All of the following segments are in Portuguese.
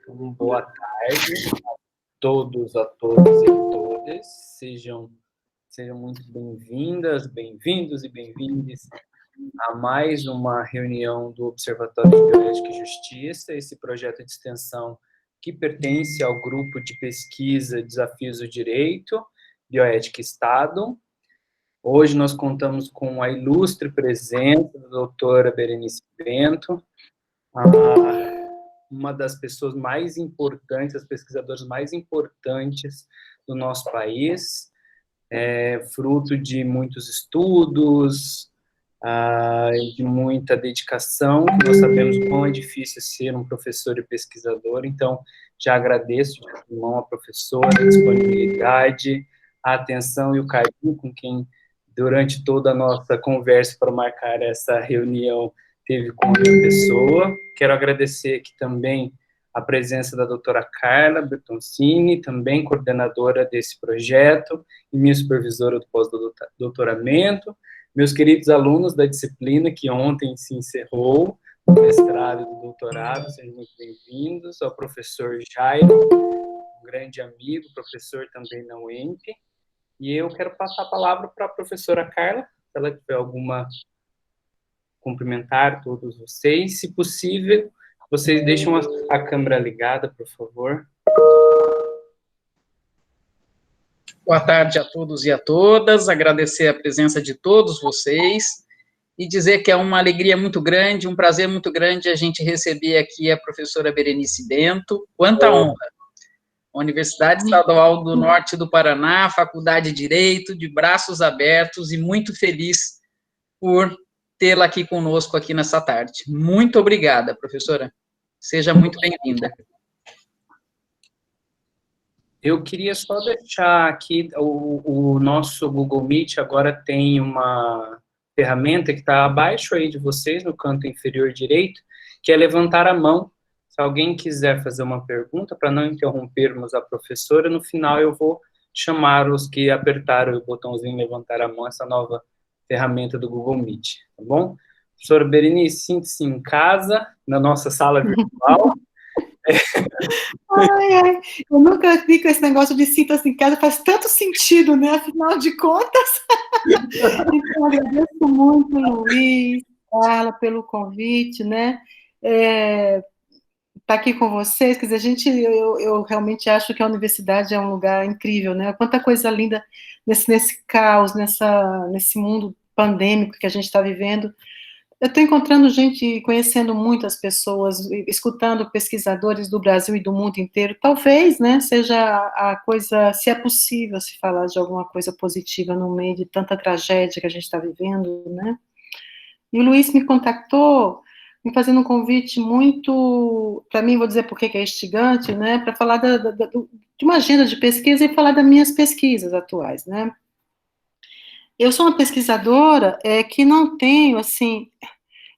Boa tarde a todos, a todas e todas. Sejam muito bem-vindas, bem-vindos e bem-vindes a mais uma reunião do Observatório de Bioética e Justiça, esse projeto de extensão que pertence ao grupo de pesquisa Desafios do Direito, Bioética e Estado. Hoje nós contamos com a ilustre presença da doutora Berenice Bento, uma das pessoas mais importantes, as pesquisadoras mais importantes do nosso país, fruto de muitos estudos, de muita dedicação, que nós sabemos quão é difícil ser um professor e pesquisador, então já agradeço de antemão a professora, a disponibilidade, a atenção e o carinho com quem, durante toda a nossa conversa para marcar essa reunião, teve com a minha pessoa. Quero agradecer aqui também a presença da doutora Carla Bertoncini, também coordenadora desse projeto e minha supervisora do pós-doutoramento, meus queridos alunos da disciplina que ontem se encerrou, o mestrado e do doutorado, sejam muito bem-vindos, ao professor Jairo, um grande amigo, professor também na UEMP, e eu quero passar a palavra para a professora Carla, se ela tiver alguma cumprimentar todos vocês. Se possível, vocês deixam a câmera ligada, por favor. Boa tarde a todos e a todas. Agradecer a presença de todos vocês e dizer que é uma alegria muito grande, um prazer muito grande a gente receber aqui a professora Berenice Bento. Quanta honra! Universidade Estadual do Norte do Paraná, Faculdade de Direito, de braços abertos e muito feliz por tê-la aqui conosco aqui nessa tarde. Muito obrigada, professora. Seja muito bem-vinda. Eu queria só deixar aqui, o nosso Google Meet agora tem uma ferramenta que está abaixo aí de vocês, no canto inferior direito, que é levantar a mão. Se alguém quiser fazer uma pergunta, para não interrompermos a professora, no final eu vou chamar os que apertaram o botãozinho levantar a mão, essa nova ferramenta do Google Meet, tá bom? Professora Berenice, sinta-se em casa, na nossa sala virtual. Ai, eu nunca vi com esse negócio de sinta-se em casa, faz tanto sentido, né? Afinal de contas. Então, agradeço muito, Luiz, Carla, pelo convite, né? Estar aqui com vocês, quer dizer, eu realmente acho que a universidade é um lugar incrível, né? Quanta coisa linda nesse caos, nesse mundo pandêmico que a gente está vivendo. Eu estou encontrando gente, conhecendo muitas pessoas, escutando pesquisadores do Brasil e do mundo inteiro. Talvez, né, seja a coisa, se é possível se falar de alguma coisa positiva no meio de tanta tragédia que a gente está vivendo, né? E o Luiz me contactou, me fazendo um convite muito, para mim, vou dizer por que é instigante, né, para falar de uma agenda de pesquisa e falar das minhas pesquisas atuais, né? Eu sou uma pesquisadora que não tenho, assim,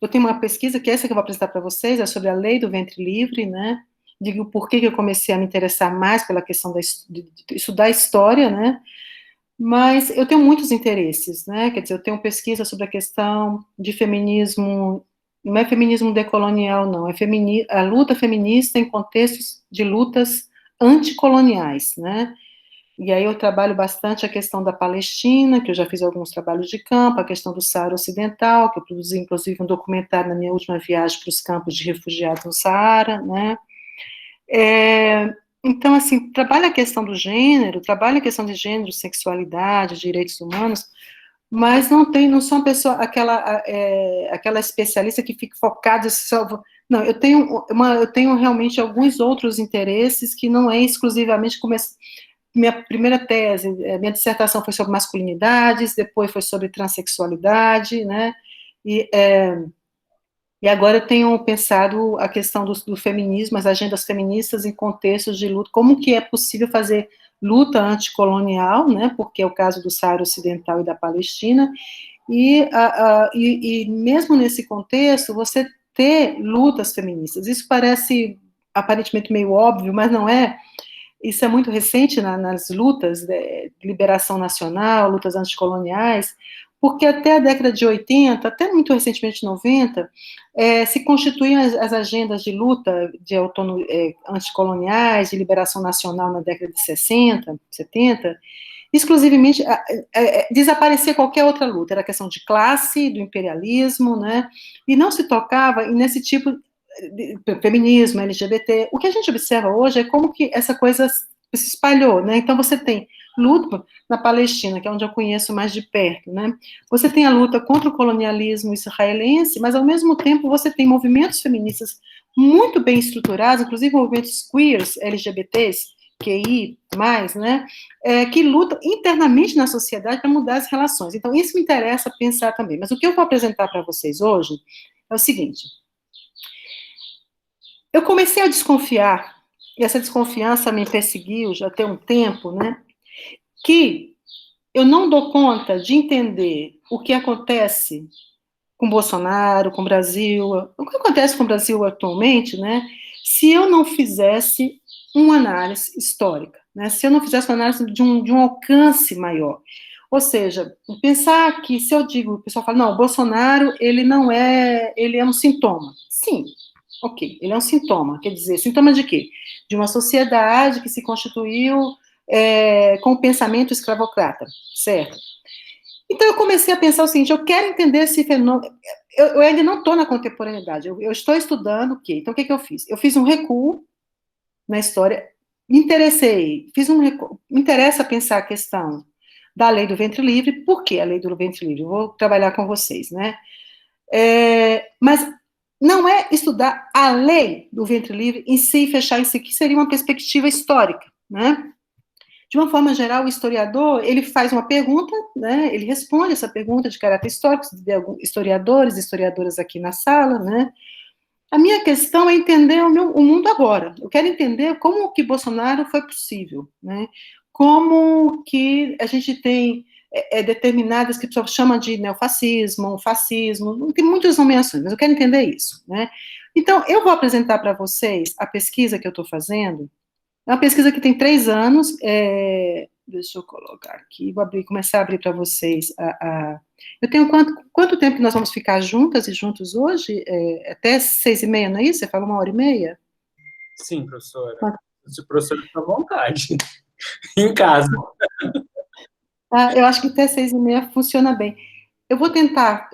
eu tenho uma pesquisa, que é essa que eu vou apresentar para vocês, é sobre a lei do ventre livre, né, digo por que eu comecei a me interessar mais pela questão de estudar história, né, mas eu tenho muitos interesses, né, quer dizer, eu tenho pesquisa sobre a questão de feminismo, não é feminismo decolonial, não, é a luta feminista em contextos de lutas anticoloniais, né. E aí eu trabalho bastante a questão da Palestina, que eu já fiz alguns trabalhos de campo, a questão do Saara Ocidental, que eu produzi, inclusive, um documentário na minha última viagem para os campos de refugiados no Saara, né? Então, assim, trabalho a questão do gênero, trabalho a questão de gênero, sexualidade, direitos humanos, mas não sou uma pessoa, aquela especialista que fica focada só... Não, eu tenho realmente alguns outros interesses que não é exclusivamente minha primeira tese, minha dissertação foi sobre masculinidades, depois foi sobre transexualidade, né, e agora eu tenho pensado a questão do feminismo, as agendas feministas em contextos de luta, como que é possível fazer luta anticolonial, né, porque é o caso do Saara Ocidental e da Palestina, e mesmo nesse contexto, você ter lutas feministas, isso parece aparentemente meio óbvio, mas não é. Isso é muito recente nas lutas de liberação nacional, lutas anticoloniais, porque até a década de 80, até muito recentemente 90, se constituíam as agendas de luta de anticoloniais, de liberação nacional na década de 60, 70, exclusivamente desaparecer qualquer outra luta, era questão de classe, do imperialismo, né, e não se tocava nesse tipo de feminismo, LGBT. O que a gente observa hoje é como que essa coisa se espalhou, né, então você tem luta na Palestina, que é onde eu conheço mais de perto, né, você tem a luta contra o colonialismo israelense, mas ao mesmo tempo você tem movimentos feministas muito bem estruturados, inclusive movimentos queers, LGBTs, QI, né, que lutam internamente na sociedade para mudar as relações. Então, isso me interessa pensar também. Mas o que eu vou apresentar para vocês hoje é o seguinte. Eu comecei a desconfiar, e essa desconfiança me perseguiu já tem um tempo, né, que eu não dou conta de entender o que acontece com Bolsonaro, com o Brasil, o que acontece com o Brasil atualmente, né, se eu não fizesse uma análise histórica, né? Se eu não fizesse uma análise de um alcance maior. Ou seja, pensar que, se eu digo, o pessoal fala, não, o Bolsonaro, ele é um sintoma. Sim, ok, ele é um sintoma. Quer dizer, sintoma de quê? De uma sociedade que se constituiu com o pensamento escravocrata, certo? Então, eu comecei a pensar o seguinte, eu quero entender esse fenômeno, eu ainda não estou na contemporaneidade, eu estou estudando o quê? Então, o que eu fiz? Eu fiz um recuo na história, me interessa pensar a questão da lei do ventre livre. Por que a lei do ventre livre? Eu vou trabalhar com vocês, né? Mas não é estudar a lei do ventre livre em si, fechar isso aqui, seria uma perspectiva histórica, né? De uma forma geral, o historiador, ele faz uma pergunta, né? Ele responde essa pergunta de caráter histórico, de alguns historiadores, historiadoras aqui na sala, né? A minha questão é entender o mundo agora. Eu quero entender como que Bolsonaro foi possível, né? Como que a gente tem determinadas que o pessoal chama de neofascismo, fascismo, tem muitas nomeações, mas eu quero entender isso, né? Então, eu vou apresentar para vocês a pesquisa que eu estou fazendo. É uma pesquisa que tem 3 anos, deixa eu colocar aqui, começar a abrir para vocês. Eu tenho quanto tempo que nós vamos ficar juntas e juntos hoje? Até 6h30, não é isso? Você fala 1h30? Sim, professora. Se o professor está à vontade. Em casa. Eu acho que até 6h30 funciona bem. Eu vou tentar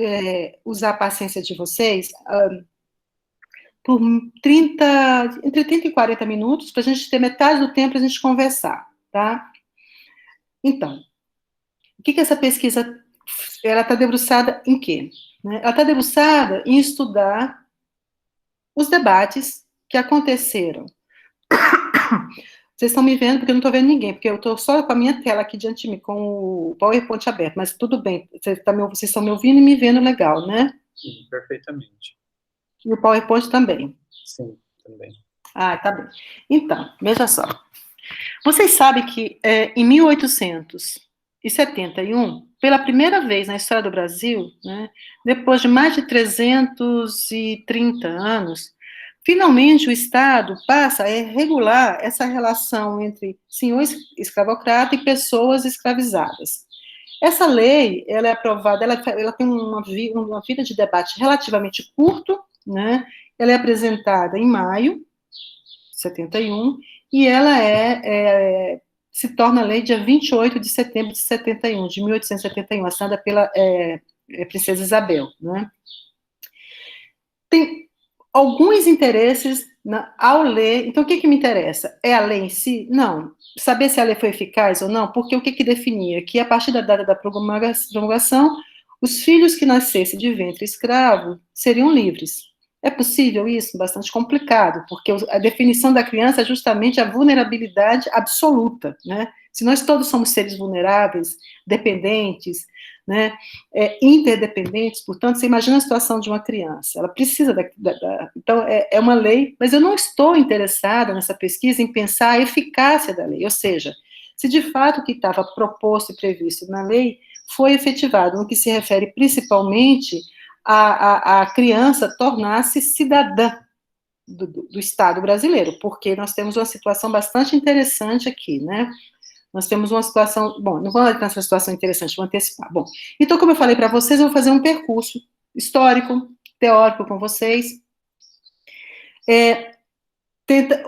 usar a paciência de vocês por entre 30 e 40 minutos, para a gente ter metade do tempo para a gente conversar, tá? Então, o que essa pesquisa, ela está debruçada em quê? Né? Ela está debruçada em estudar os debates que aconteceram. Vocês estão me vendo, porque eu não estou vendo ninguém, porque eu estou só com a minha tela aqui diante de mim, com o PowerPoint aberto, mas tudo bem, vocês estão me ouvindo e me vendo legal, né? Sim, perfeitamente. E o PowerPoint também. Sim, também. Ah, tá bem. Então, veja só. Vocês sabem que em 1871, pela primeira vez na história do Brasil, né, depois de mais de 330 anos, finalmente o Estado passa a regular essa relação entre senhor escravocrata e pessoas escravizadas. Essa lei, ela é aprovada, ela tem uma vida de debate relativamente curto, né? Ela é apresentada em maio de 71, e ela se torna lei dia 28 de setembro de 71, de 1871, assinada pela princesa Isabel, né? Tem alguns interesses ao ler. Então, o que me interessa? É a lei em si? Não. Saber se a lei foi eficaz ou não, porque o que definia? Que a partir da data da promulgação, os filhos que nascessem de ventre escravo seriam livres. É possível isso? Bastante complicado, porque a definição da criança é justamente a vulnerabilidade absoluta, né? Se nós todos somos seres vulneráveis, dependentes, né, interdependentes, portanto, você imagina a situação de uma criança, ela precisa então, é uma lei, mas eu não estou interessada nessa pesquisa em pensar a eficácia da lei, ou seja, se de fato o que estava proposto e previsto na lei foi efetivado, no que se refere principalmente a criança tornar-se cidadã do Estado brasileiro, porque nós temos uma situação bastante interessante aqui, né? Nós temos uma situação, bom, não vou entrar nessa situação interessante, vou antecipar. Bom, então, como eu falei para vocês, eu vou fazer um percurso histórico, teórico com vocês.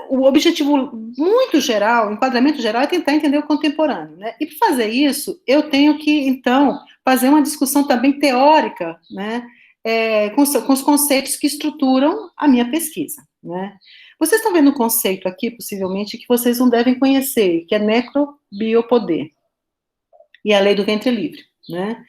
O objetivo muito geral, o enquadramento geral, é tentar entender o contemporâneo, né? E para fazer isso, eu tenho que, então, fazer uma discussão também teórica, né? Com os conceitos que estruturam a minha pesquisa, né? Vocês estão vendo um conceito aqui, possivelmente, que vocês não devem conhecer, que é necrobiopoder, e a lei do ventre livre, né?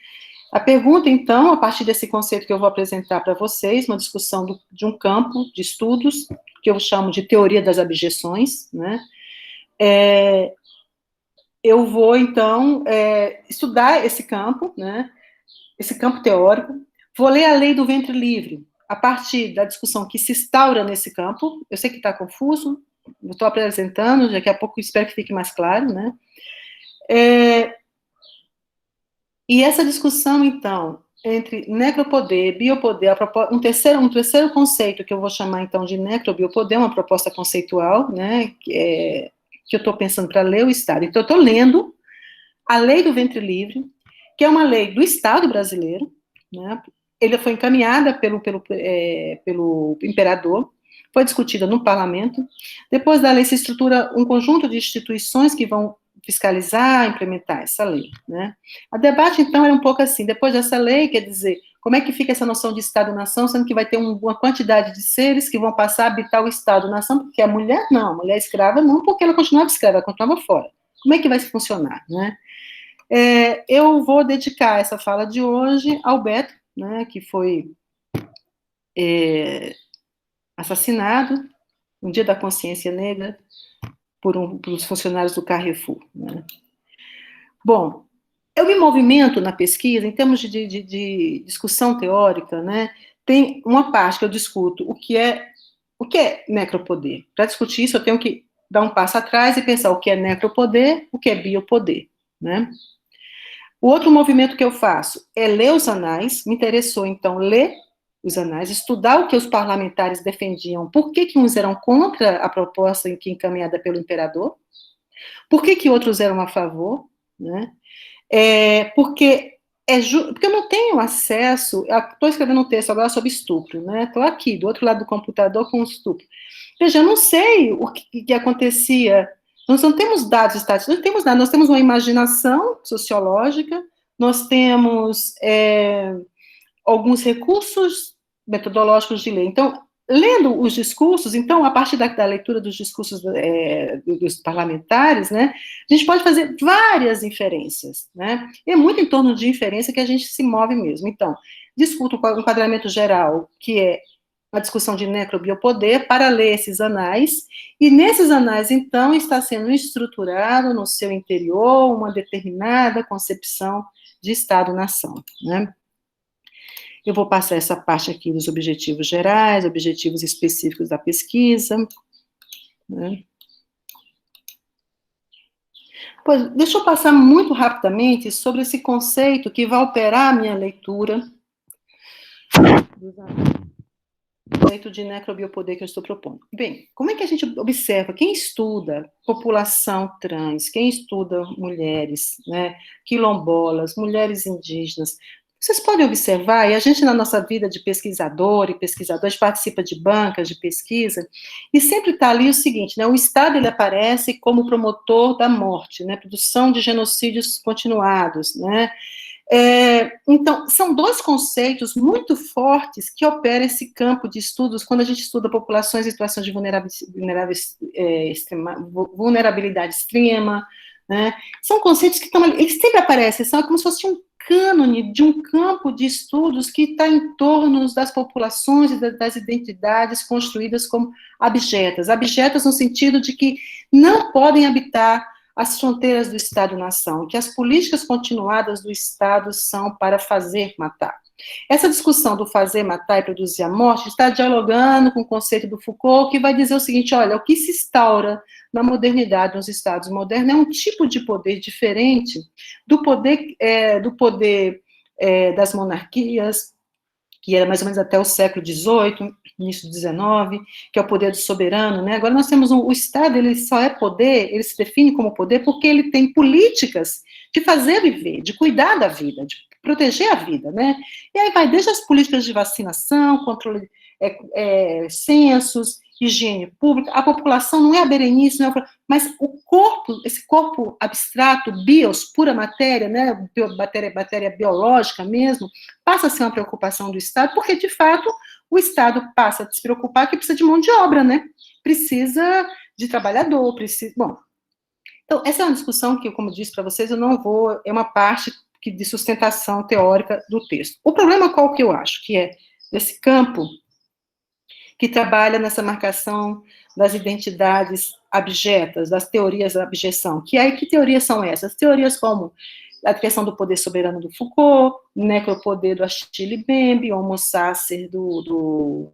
A pergunta, então, a partir desse conceito que eu vou apresentar para vocês, uma discussão de um campo de estudos, que eu chamo de teoria das abjeções, né? Eu vou, então, estudar esse campo, né? Esse campo teórico, vou ler a lei do ventre livre, a partir da discussão que se instaura nesse campo. Eu sei que está confuso, eu estou apresentando, daqui a pouco espero que fique mais claro, né? E essa discussão, então, entre necropoder, biopoder, um terceiro conceito que eu vou chamar, então, de necrobiopoder, uma proposta conceitual, né, que eu estou pensando para ler o Estado. Então, eu estou lendo a lei do ventre livre, que é uma lei do Estado brasileiro, né, ele foi encaminhada pelo imperador, foi discutida no parlamento, depois da lei se estrutura um conjunto de instituições que vão fiscalizar, implementar essa lei, né? A debate, então, era um pouco assim, depois dessa lei, quer dizer, como é que fica essa noção de Estado-nação, sendo que vai ter uma quantidade de seres que vão passar a habitar o Estado-nação, porque a mulher não, a mulher escrava não, porque ela continuava escrava, ela continuava fora. Como é que vai funcionar, né? Eu vou dedicar essa fala de hoje ao Beto, né, que foi assassinado no Dia da Consciência Negra, por os funcionários do Carrefour, né? Bom, eu me movimento na pesquisa, em termos de discussão teórica, né? Tem uma parte que eu discuto o que é necropoder. Para discutir isso, eu tenho que dar um passo atrás e pensar o que é necropoder, o que é biopoder, né? O outro movimento que eu faço é ler os anais, me interessou, então, ler os anais, estudar o que os parlamentares defendiam, por que uns eram contra a proposta encaminhada pelo imperador, por que outros eram a favor, né? Porque eu não tenho acesso, estou escrevendo um texto agora sobre estupro, né? Estou aqui, do outro lado do computador, com o estupro. Veja, eu não sei o que acontecia, nós não temos dados estatísticos, não temos nada, nós temos uma imaginação sociológica, nós temos alguns recursos metodológicos de lei. Então, lendo os discursos, então, a partir da leitura dos discursos dos parlamentares, né, a gente pode fazer várias inferências, né, e é muito em torno de inferência que a gente se move mesmo. Então, discuto o enquadramento geral, que é a discussão de necrobiopoder, para ler esses anais, e nesses anais, então, está sendo estruturado no seu interior uma determinada concepção de Estado-nação, né. Eu vou passar essa parte aqui dos objetivos gerais, objetivos específicos da pesquisa, né. Pois, deixa eu passar muito rapidamente sobre esse conceito que vai operar a minha leitura do conceito de necrobiopoder que eu estou propondo. Bem, como é que a gente observa? Quem estuda população trans, quem estuda mulheres, né, quilombolas, mulheres indígenas, vocês podem observar, e a gente na nossa vida de pesquisador e pesquisadores participa de bancas de pesquisa, e sempre está ali o seguinte, né, o Estado ele aparece como promotor da morte, né, produção de genocídios continuados, né. Então, são dois conceitos muito fortes que operam esse campo de estudos quando a gente estuda populações em situações de vulnerabilidade extrema, né. São conceitos que estão ali, eles sempre aparecem, são como se fosse um cânone de um campo de estudos que está em torno das populações e das identidades construídas como abjetas no sentido de que não podem habitar as fronteiras do Estado-nação, que as políticas continuadas do Estado são para fazer matar. Essa discussão do fazer matar e produzir a morte está dialogando com o conceito do Foucault, que vai dizer o seguinte, olha, o que se instaura na modernidade, nos Estados modernos, é um tipo de poder diferente do poder das monarquias, que era mais ou menos até o século XVIII, início do XIX, que é o poder do soberano, né? Agora nós temos o Estado, ele só é poder, ele se define como poder porque ele tem políticas de fazer viver, de cuidar da vida, de proteger a vida, né? E aí vai desde as políticas de vacinação, controle, censos, higiene pública, a população não é a Berenice, não é, mas o corpo, esse corpo abstrato, bios, pura matéria, né, matéria biológica mesmo, passa a ser uma preocupação do Estado, porque, de fato, o Estado passa a se preocupar que precisa de mão de obra, né, precisa de trabalhador, precisa, bom. Então, essa é uma discussão que, como disse para vocês, eu não vou, é uma parte de sustentação teórica do texto. O problema qual que eu acho, que é desse campo que trabalha nessa marcação das identidades abjetas, das teorias da abjeção. Que teorias são essas? Teorias como a questão do poder soberano do Foucault, necropoder do Achille Mbembe, homo sacer do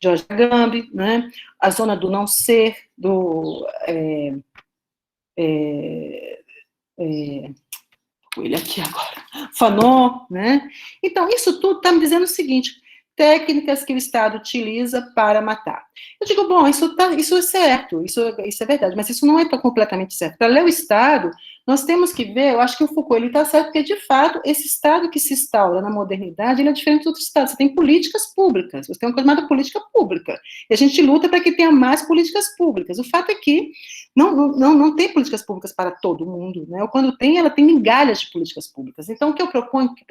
George Agamben, né? A zona do não ser, do ele aqui agora, Fanon, né? Então, isso tudo está me dizendo o seguinte: técnicas que o Estado utiliza para matar. Eu digo, bom, isso é certo, isso é verdade, mas isso não é completamente certo. Para ler o Estado, nós temos que ver, eu acho que o Foucault está certo, porque, de fato, esse Estado que se instaura na modernidade, ele é diferente dos outros Estados. Você tem políticas públicas, você tem uma coisa chamada política pública, e a gente luta para que tenha mais políticas públicas. O fato é que não tem políticas públicas para todo mundo, né? Ou quando tem, ela tem migalhas de políticas públicas. Então, o que eu proponho é que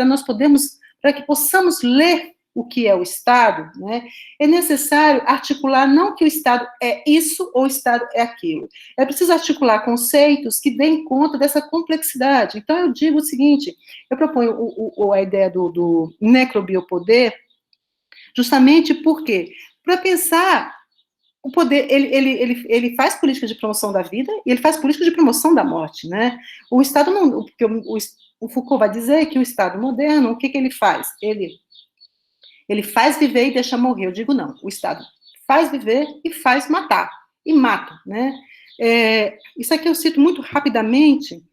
para que possamos ler o que é o Estado, né, é necessário articular não que o Estado é isso ou o Estado é aquilo. É preciso articular conceitos que deem conta dessa complexidade. Então, eu digo o seguinte, eu proponho a ideia do necrobiopoder, justamente porque, para pensar, o poder, ele faz política de promoção da vida e ele faz política de promoção da morte, né? O Estado não, porque o Foucault vai dizer que o Estado moderno, o que ele faz? Ele faz viver e deixa morrer. Eu digo, não, o Estado faz viver e faz matar, e mata, né? Isso aqui eu cito muito rapidamente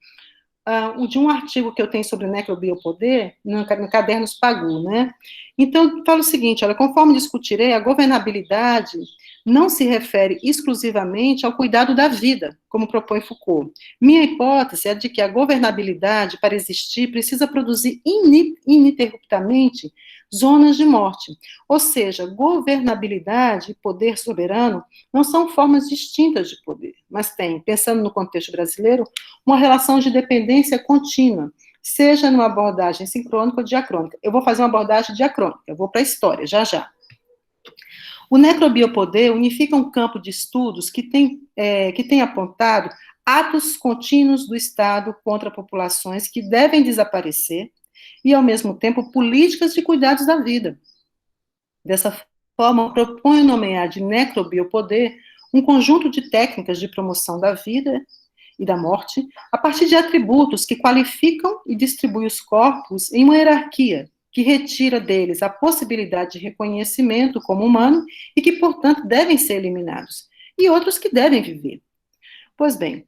de um artigo que eu tenho sobre necrobiopoder, no Cadernos Pagu, né? Então, eu falo o seguinte, olha, conforme discutirei, a governabilidade não se refere exclusivamente ao cuidado da vida, como propõe Foucault. Minha hipótese é de que a governabilidade, para existir, precisa produzir ininterruptamente zonas de morte. Ou seja, governabilidade e poder soberano não são formas distintas de poder, mas têm, pensando no contexto brasileiro, uma relação de dependência contínua, seja numa abordagem sincrônica ou diacrônica. Eu vou fazer uma abordagem diacrônica, eu vou para a história, já já. O necrobiopoder unifica um campo de estudos que tem apontado atos contínuos do Estado contra populações que devem desaparecer e, ao mesmo tempo, políticas de cuidados da vida. Dessa forma, proponho nomear de necrobiopoder um conjunto de técnicas de promoção da vida e da morte a partir de atributos que qualificam e distribuem os corpos em uma hierarquia que retira deles a possibilidade de reconhecimento como humano e que, portanto, devem ser eliminados, e outros que devem viver. Pois bem,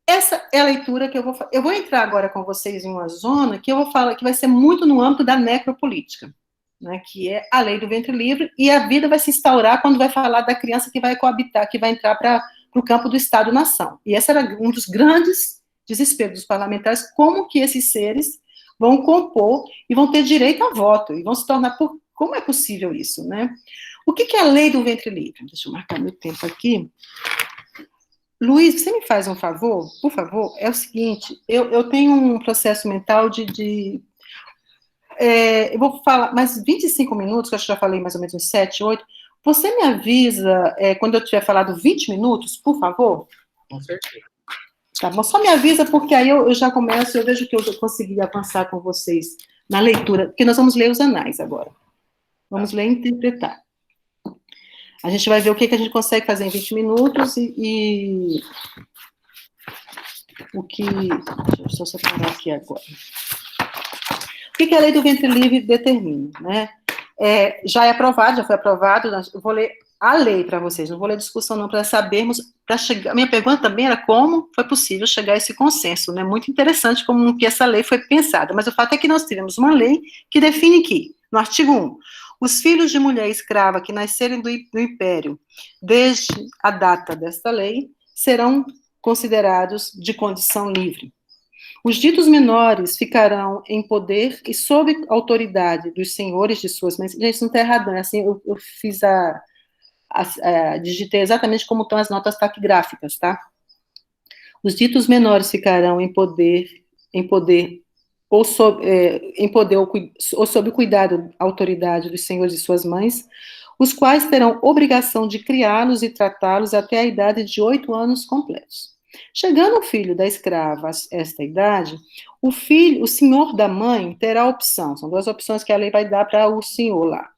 essa é a leitura que eu vou entrar agora com vocês em uma zona que eu vou falar que vai ser muito no âmbito da necropolítica, né, que é a lei do ventre livre, e a vida vai se instaurar quando vai falar da criança que vai coabitar, que vai entrar para o campo do Estado-nação. E esse era um dos grandes desesperos dos parlamentares, como que esses seres vão compor e vão ter direito a voto, e vão se tornar, como é possível isso, né? O que é a lei do ventre livre? Deixa eu marcar meu tempo aqui. Luiz, você me faz um favor, por favor? É o seguinte, eu tenho um processo mental eu vou falar mais 25 minutos, que eu já falei mais ou menos uns 7, 8. Você me avisa quando eu tiver falado 20 minutos, por favor? Com certeza. Tá bom, só me avisa, porque aí eu já começo, eu vejo que eu consegui avançar com vocês na leitura, porque nós vamos ler os anais agora. Vamos ler e interpretar. A gente vai ver o que a gente consegue fazer em 20 minutos e o que... Deixa eu só separar aqui agora. O que a lei do ventre livre determina, né? Já foi aprovado, eu vou ler a lei para vocês, não vou ler discussão não, para sabermos, para chegar, a minha pergunta também era como foi possível chegar a esse consenso, né, muito interessante como que essa lei foi pensada, mas o fato é que nós tivemos uma lei que define que, no artigo 1, os filhos de mulher escrava que nascerem do império, desde a data desta lei, serão considerados de condição livre. Os ditos menores ficarão em poder e sob autoridade dos senhores de suas mães. Gente, isso não está errado, não, é assim, eu fiz digitei exatamente como estão as notas taquigráficas, tá? Os ditos menores ficarão em poder ou sob o cuidado, autoridade dos senhores de suas mães, os quais terão obrigação de criá-los e tratá-los até a idade de 8 anos completos. Chegando o filho da escrava a esta idade, o senhor da mãe terá a opção, são 2 opções que a lei vai dar para o senhor lá,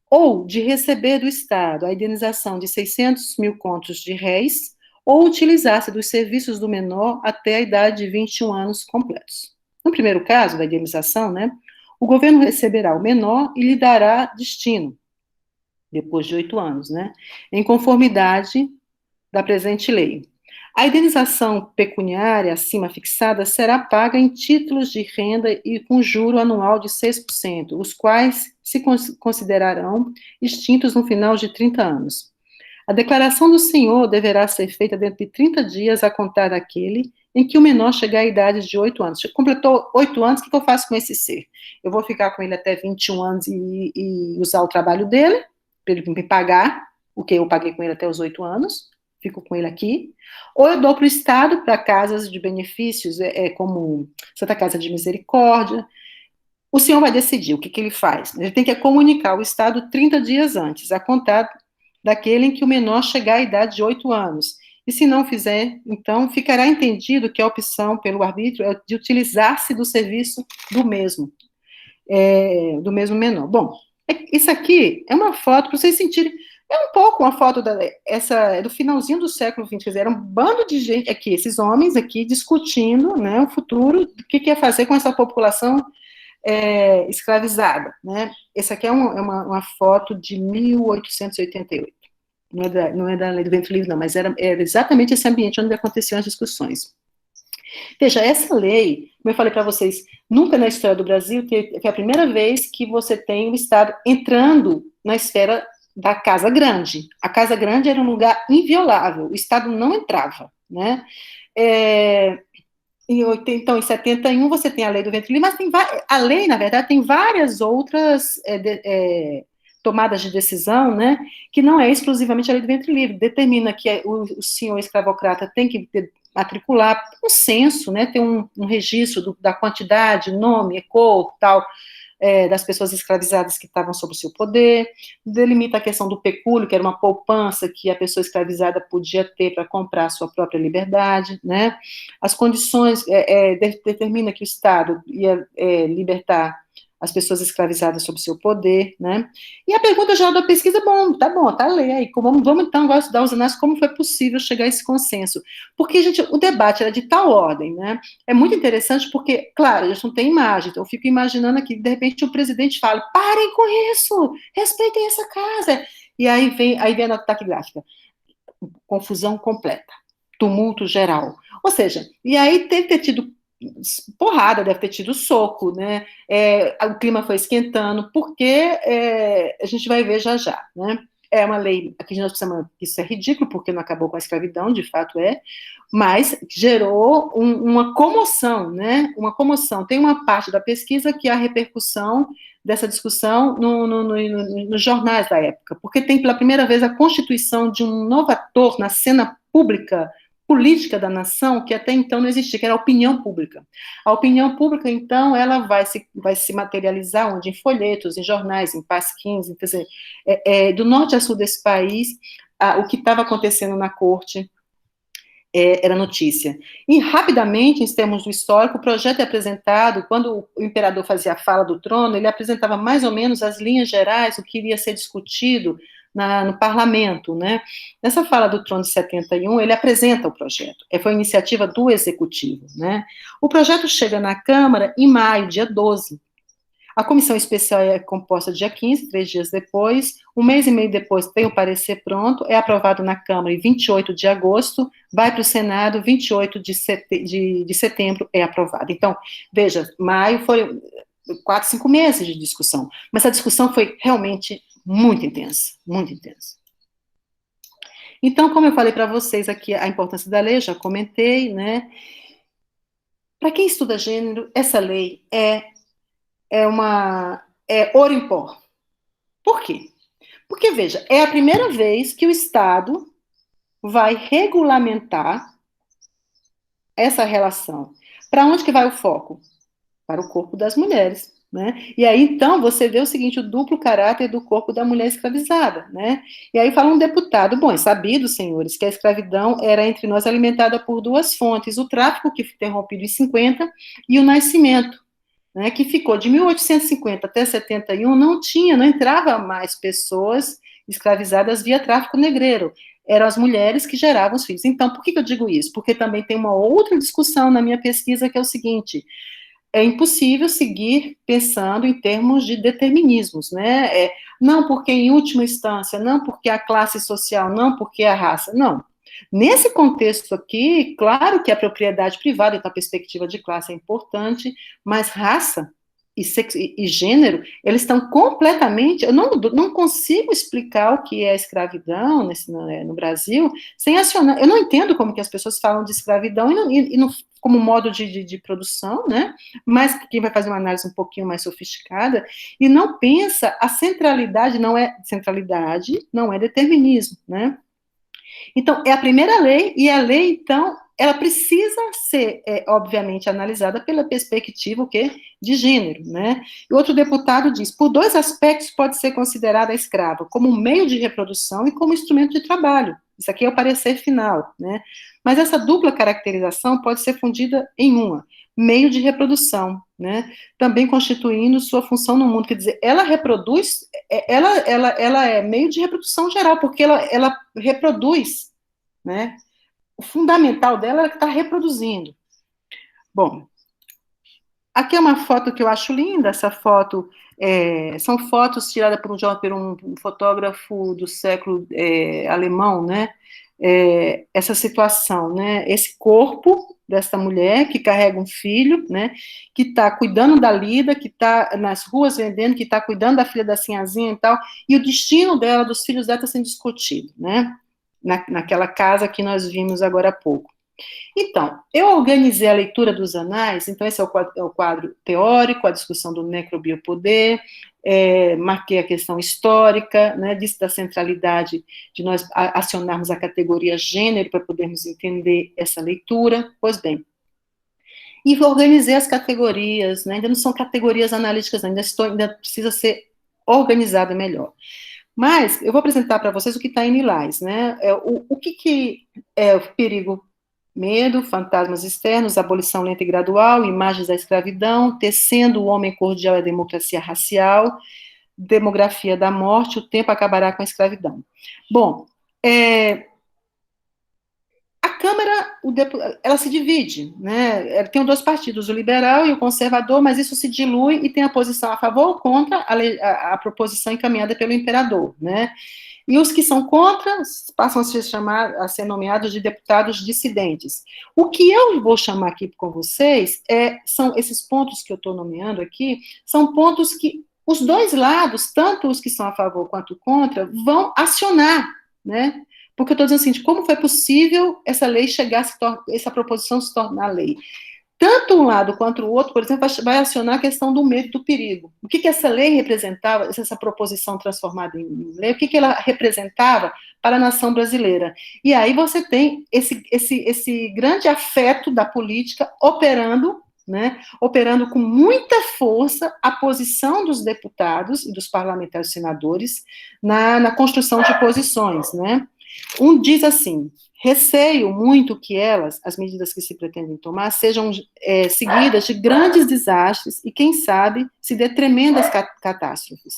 ou de receber do Estado a indenização de 600 mil contos de réis, ou utilizar-se dos serviços do menor até a idade de 21 anos completos. No primeiro caso, da indenização, né, o governo receberá o menor e lhe dará destino, depois de 8 anos, né, em conformidade da presente lei. A indenização pecuniária acima fixada será paga em títulos de renda e com juro anual de 6%, os quais se considerarão extintos no final de 30 anos. A declaração do senhor deverá ser feita dentro de 30 dias a contar daquele em que o menor chegar à idade de 8 anos. Completou 8 anos, o que eu faço com esse ser? Eu vou ficar com ele até 21 anos e usar o trabalho dele, para ele me pagar, o que eu paguei com ele até os 8 anos, fico com ele aqui, ou eu dou para o Estado, para casas de benefícios, como Santa Casa de Misericórdia. O senhor vai decidir o que ele faz. Ele tem que comunicar ao Estado 30 dias antes, a contar daquele em que o menor chegar à idade de 8 anos. E se não fizer, então, ficará entendido que a opção pelo arbítrio é de utilizar-se do serviço do mesmo menor. Bom, isso aqui é uma foto para vocês sentirem. É um pouco uma foto do finalzinho do século XX, quer dizer, era um bando de gente aqui, esses homens aqui discutindo, né, o futuro, o que ia fazer com essa população escravizada, né? Essa aqui é uma foto de 1888, não é da Lei do Ventre Livre, não, mas era exatamente esse ambiente onde aconteciam as discussões. Veja, essa lei, como eu falei para vocês, nunca na história do Brasil foi a primeira vez que você tem o Estado entrando na esfera da Casa Grande. A Casa Grande era um lugar inviolável, o Estado não entrava, né? Então, em 71, você tem a Lei do Ventre Livre, mas a lei, na verdade, tem várias outras tomadas de decisão, né, que não é exclusivamente a Lei do Ventre Livre, determina que o senhor escravocrata tem que matricular um censo, né, ter um registro da quantidade, nome, ECO, tal, das pessoas escravizadas que estavam sob o seu poder, delimita a questão do pecúlio, que era uma poupança que a pessoa escravizada podia ter para comprar a sua própria liberdade, né, as condições, determina que o Estado ia libertar as pessoas escravizadas sob seu poder, né, e a pergunta geral da pesquisa, tá a lei aí, vamos então agora estudar os análises, como foi possível chegar a esse consenso, porque, gente, o debate era de tal ordem, né, é muito interessante porque, claro, a gente não tem imagem, então eu fico imaginando aqui, de repente o presidente fala, parem com isso, respeitem essa casa, e aí vem a nota taquigráfica, confusão completa, tumulto geral, ou seja, e aí deve ter tido porrada, deve ter tido soco, né, o clima foi esquentando, porque a gente vai ver já, né, é uma lei, aqui nós precisamos, isso é ridículo, porque não acabou com a escravidão, de fato mas gerou uma comoção, né, tem uma parte da pesquisa que é a repercussão dessa discussão nos jornais da época, porque tem pela primeira vez a constituição de um novo ator na cena pública, política da nação, que até então não existia, que era a opinião pública. A opinião pública, então, ela vai se materializar onde? Em folhetos, em jornais, em pasquins, quer dizer, do norte a sul desse país, o que estava acontecendo na corte era notícia. E, rapidamente, em termos do histórico, o projeto é apresentado, quando o imperador fazia a fala do trono, ele apresentava mais ou menos as linhas gerais, o que iria ser discutido no parlamento, né? Nessa fala do trono de 71, ele apresenta o projeto, foi iniciativa do executivo, né? O projeto chega na Câmara em maio, dia 12. A comissão especial é composta dia 15, 3 dias depois, um mês e meio depois tem o parecer pronto, é aprovado na Câmara em 28 de agosto, vai para o Senado, 28 de setembro é aprovado. Então, veja, maio foi 4, 5 meses de discussão, mas a discussão foi realmente muito intensa, muito intensa. Então, como eu falei para vocês aqui, a importância da lei, eu já comentei, né? Para quem estuda gênero, essa lei é ouro em pó. Por quê? Porque, veja, é a primeira vez que o Estado vai regulamentar essa relação. Para onde que vai o foco? Para o corpo das mulheres, né? E aí, então, você vê o seguinte, o duplo caráter do corpo da mulher escravizada, né? E aí fala um deputado, bom, é sabido, senhores, que a escravidão era entre nós alimentada por 2 fontes, o tráfico, que foi interrompido em 50, e o nascimento, né, que ficou de 1850 até 71, não entrava mais pessoas escravizadas via tráfico negreiro, eram as mulheres que geravam os filhos. Então, por que eu digo isso? Porque também tem uma outra discussão na minha pesquisa, que é o seguinte, é impossível seguir pensando em termos de determinismos, né? Não porque em última instância, não porque a classe social, não porque a raça, não. Nesse contexto aqui, claro que a propriedade privada, então a perspectiva de classe é importante, mas raça e gênero, eles estão completamente. Eu não consigo explicar o que é escravidão no Brasil sem acionar. Eu não entendo como que as pessoas falam de escravidão como modo de produção, né? Mas quem vai fazer uma análise um pouquinho mais sofisticada e não pensa a centralidade, não é determinismo, né? Então, é a primeira lei, e a lei, então, ela precisa ser, obviamente, analisada pela perspectiva, de gênero, né? E outro deputado diz, por 2 aspectos pode ser considerada a escrava, como meio de reprodução e como instrumento de trabalho. Isso aqui é o parecer final, né? Mas essa dupla caracterização pode ser fundida em uma, meio de reprodução, né? Também constituindo sua função no mundo, quer dizer, ela reproduz, ela é meio de reprodução geral, porque ela reproduz, né? O fundamental dela é que está reproduzindo. Bom, aqui é uma foto que eu acho linda, essa foto, são fotos tiradas por um fotógrafo do século alemão, né? Essa situação, né? Esse corpo dessa mulher que carrega um filho, né? Que está cuidando da Lida, que está nas ruas vendendo, que está cuidando da filha da Sinhazinha e tal, e o destino dela, dos filhos dela, está sendo discutido, né? Naquela casa que nós vimos agora há pouco. Então, eu organizei a leitura dos anais, então esse é o quadro teórico, a discussão do necrobiopoder, marquei a questão histórica, né, disse da centralidade de nós acionarmos a categoria gênero para podermos entender essa leitura, pois bem. E organizei as categorias, né, ainda não são categorias analíticas, ainda precisa ser organizada melhor. Mas eu vou apresentar para vocês o que está em lilás, né? O que é o perigo? Medo, fantasmas externos, abolição lenta e gradual, imagens da escravidão, tecendo o homem cordial e a democracia racial, demografia da morte, o tempo acabará com a escravidão. Bom, a Câmara, ela se divide, né? Tem 2 partidos, o liberal e o conservador, mas isso se dilui e tem a posição a favor ou contra a proposição encaminhada pelo imperador, né? E os que são contra passam a ser nomeados de deputados dissidentes. O que eu vou chamar aqui com vocês são esses pontos que eu estou nomeando aqui, são pontos que os 2 lados, tanto os que são a favor quanto contra, vão acionar, né? Porque eu estou dizendo assim, como foi possível essa lei essa proposição se tornar lei? Tanto um lado quanto o outro, por exemplo, vai acionar a questão do medo e do perigo. O que essa lei representava, essa proposição transformada em lei, o que ela representava para a nação brasileira? E aí você tem esse grande afeto da política operando, né, operando com muita força a posição dos deputados e dos parlamentares senadores na construção de posições, né? Um diz assim, receio muito que as medidas que se pretendem tomar, sejam seguidas de grandes desastres e, quem sabe, se dê tremendas catástrofes.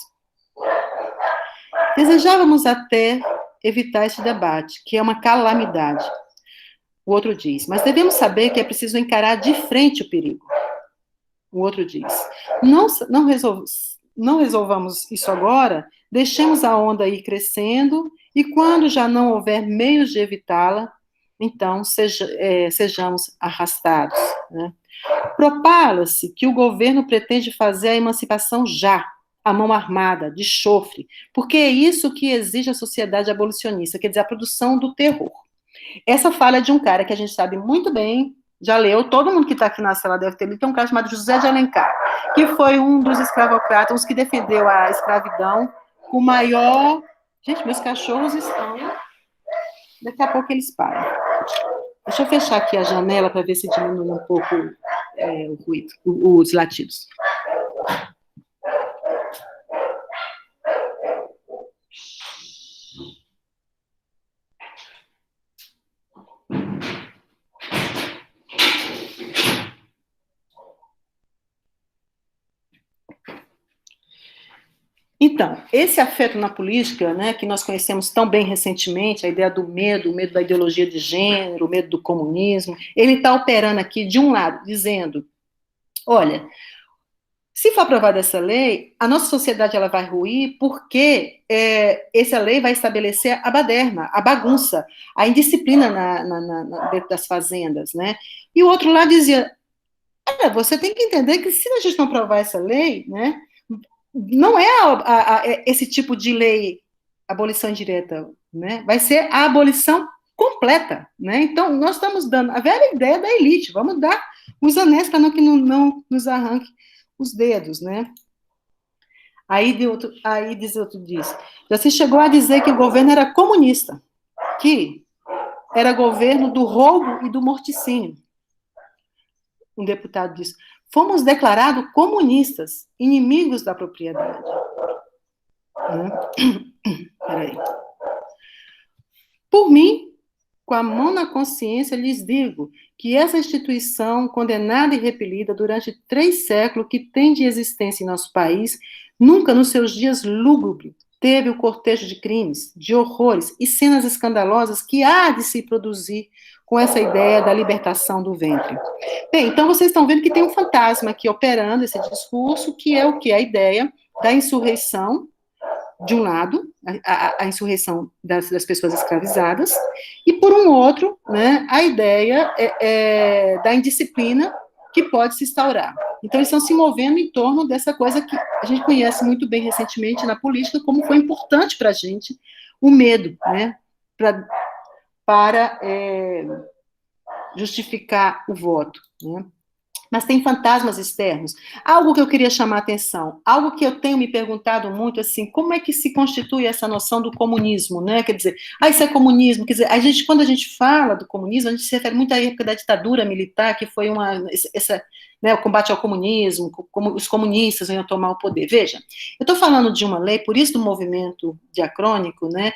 Desejávamos até evitar este debate, que é uma calamidade. O outro diz, mas devemos saber que é preciso encarar de frente o perigo. O outro diz: não, não, não resolvamos isso agora, deixemos a onda ir crescendo, e quando já não houver meios de evitá-la, então sejamos arrastados. Né? Propala-se que o governo pretende fazer a emancipação já, a mão armada, de chofre, porque é isso que exige a sociedade abolicionista, quer dizer, a produção do terror. Essa fala é de um cara que a gente sabe muito bem, já leu, todo mundo que está aqui na sala deve ter lido, é um cara chamado José de Alencar, que foi um dos escravocratas, uns que defendeu a escravidão com o maior... Gente, meus cachorros estão... Daqui a pouco eles param. Deixa eu fechar aqui a janela para ver se diminui um pouco o ruído, os latidos. Então, esse afeto na política, né, que nós conhecemos tão bem recentemente, a ideia do medo, o medo da ideologia de gênero, o medo do comunismo, ele está operando aqui, de um lado, dizendo, olha, se for aprovada essa lei, a nossa sociedade ela vai ruir porque essa lei vai estabelecer a baderna, a bagunça, a indisciplina dentro das fazendas, né? E o outro lado dizia, você tem que entender que se a gente não aprovar essa lei, né, não é esse tipo de lei, abolição indireta, né? Vai ser a abolição completa, né? Então, nós estamos dando a velha ideia da elite, vamos dar os anéis para que não nos arranque os dedos, né? Aí diz, já se chegou a dizer que o governo era comunista, que era governo do roubo e do morticínio. Um deputado disse, fomos declarados comunistas, inimigos da propriedade. Peraí. Por mim, com a mão na consciência, lhes digo que essa instituição, condenada e repelida durante 3 séculos que tem de existência em nosso país, nunca nos seus dias lúgubres teve o cortejo de crimes, de horrores e cenas escandalosas que há de se produzir com essa ideia da libertação do ventre. Bem, então vocês estão vendo que tem um fantasma aqui operando esse discurso, que é o que? A ideia da insurreição, de um lado, a insurreição das pessoas escravizadas, e por um outro, né, a ideia da indisciplina que pode se instaurar. Então, eles estão se movendo em torno dessa coisa que a gente conhece muito bem recentemente na política, como foi importante para a gente o medo, né, para justificar o voto, né? Mas tem fantasmas externos. Algo que eu queria chamar a atenção, algo que eu tenho me perguntado muito, assim, como é que se constitui essa noção do comunismo, né? Quer dizer, isso é comunismo, quer dizer, quando a gente fala do comunismo, a gente se refere muito à época da ditadura militar, que foi o combate ao comunismo, como os comunistas iam tomar o poder. Veja, eu estou falando de uma lei, por isso do movimento diacrônico, né?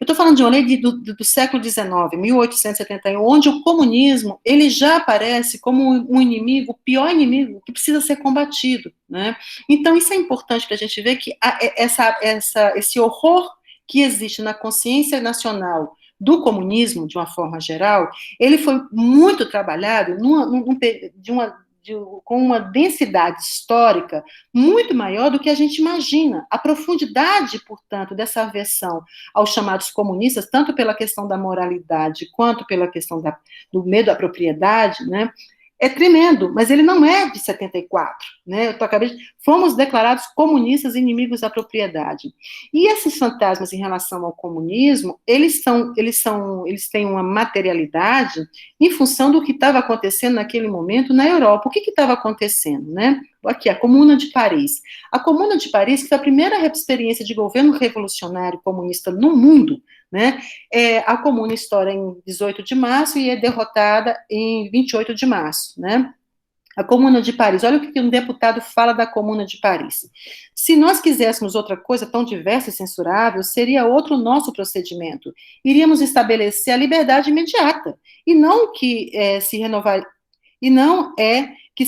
Eu estou falando de uma lei do século XIX, 1871, onde o comunismo, ele já aparece como um inimigo, o pior inimigo, que precisa ser combatido, né? Então, isso é importante para a gente ver que esse horror que existe na consciência nacional do comunismo, de uma forma geral, ele foi muito trabalhado com uma densidade histórica muito maior do que a gente imagina. A profundidade, portanto, dessa aversão aos chamados comunistas, tanto pela questão da moralidade, quanto pela questão do medo à propriedade, né, é tremendo, mas ele não é de 74, né? Fomos declarados comunistas inimigos da propriedade. E esses fantasmas em relação ao comunismo, eles têm uma materialidade em função do que estava acontecendo naquele momento na Europa. O que estava acontecendo, né? Aqui, a Comuna de Paris. A Comuna de Paris, que foi a primeira experiência de governo revolucionário comunista no mundo, né? A Comuna estoura em 18 de março e é derrotada em 28 de março, né? A Comuna de Paris, olha o que um deputado fala da Comuna de Paris. Se nós quiséssemos outra coisa tão diversa e censurável, seria outro nosso procedimento. Iríamos estabelecer a liberdade imediata, e não que se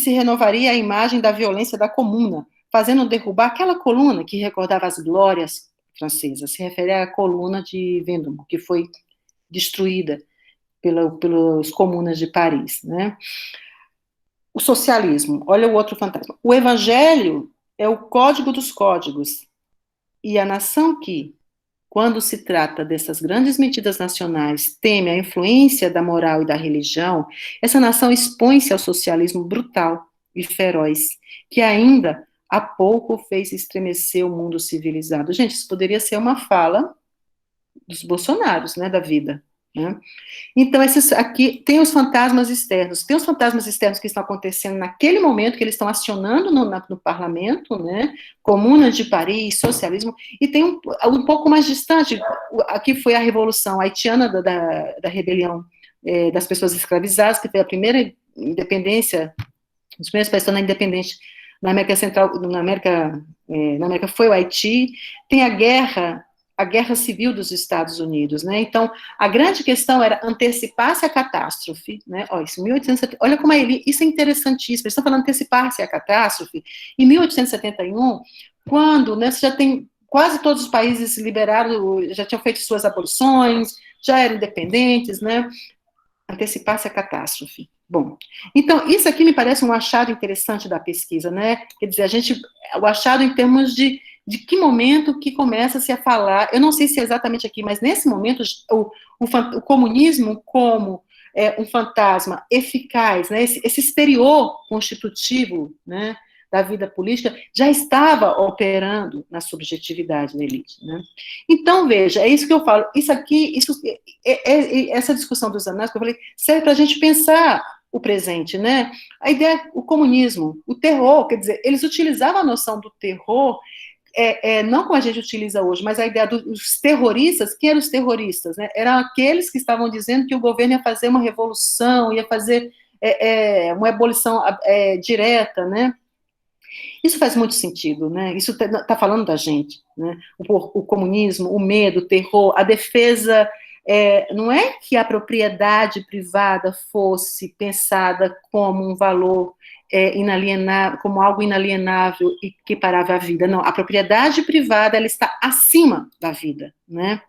renovaria a imagem da violência da Comuna, fazendo derrubar aquela coluna que recordava as glórias francesas, se refere à coluna de Vendôme, que foi destruída pelos comunas de Paris, né? O socialismo, olha o outro fantasma. O evangelho é o código dos códigos. E a nação que, quando se trata dessas grandes medidas nacionais, teme a influência da moral e da religião, essa nação expõe-se ao socialismo brutal e feroz, que ainda há pouco fez estremecer o mundo civilizado. Gente, isso poderia ser uma fala dos Bolsonaros, né, da vida, né? Então, esses aqui tem os fantasmas externos. Tem os fantasmas externos que estão acontecendo naquele momento, que eles estão acionando no parlamento, né? Comunas de Paris, socialismo, e tem um pouco mais distante, aqui foi a revolução haitiana da rebelião das pessoas escravizadas, que foi a primeira independência, os primeiros países na independência na América Central, na América foi o Haiti. Tem a guerra civil dos Estados Unidos, né? Então, a grande questão era antecipar-se à catástrofe, né? Olha, isso, 1870, olha como isso é interessantíssimo. Eles estão falando antecipar-se à catástrofe. Em 1871, quando, né, você já tem quase todos os países liberaram, já tinham feito suas abolições, já eram independentes, né? Antecipar-se à catástrofe. Bom, então, isso aqui me parece um achado interessante da pesquisa, né? Quer dizer, o achado em termos de que momento que começa-se a falar, eu não sei se é exatamente aqui, mas nesse momento o comunismo como um fantasma eficaz, né, esse exterior constitutivo, né, da vida política, já estava operando na subjetividade da elite, né? Então, veja, é isso que eu falo, essa discussão dos análises que eu falei, serve para a gente pensar o presente, né? A ideia, o comunismo, o terror, quer dizer, eles utilizavam a noção do terror não como a gente utiliza hoje, mas a ideia dos terroristas, quem eram os terroristas? Né? Eram aqueles que estavam dizendo que o governo ia fazer uma revolução, ia fazer uma abolição direta, né? Isso faz muito sentido, né? Isso está falando da gente, né? O comunismo, o medo, o terror, a defesa, não é que a propriedade privada fosse pensada como um valor inalienável, como algo inalienável e que parava a vida. Não, a propriedade privada, ela está acima da vida, né?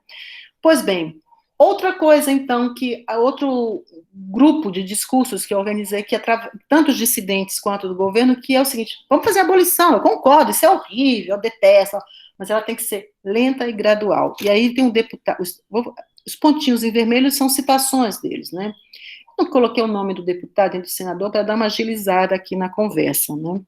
Pois bem, outra coisa, então, outro grupo de discursos que eu organizei, que tanto os dissidentes quanto do governo, que é o seguinte: vamos fazer a abolição, eu concordo, isso é horrível, eu detesto, mas ela tem que ser lenta e gradual. E aí tem um deputado, os pontinhos em vermelho são citações deles, né? Eu coloquei o nome do deputado e do senador para dar uma agilizada aqui na conversa, né?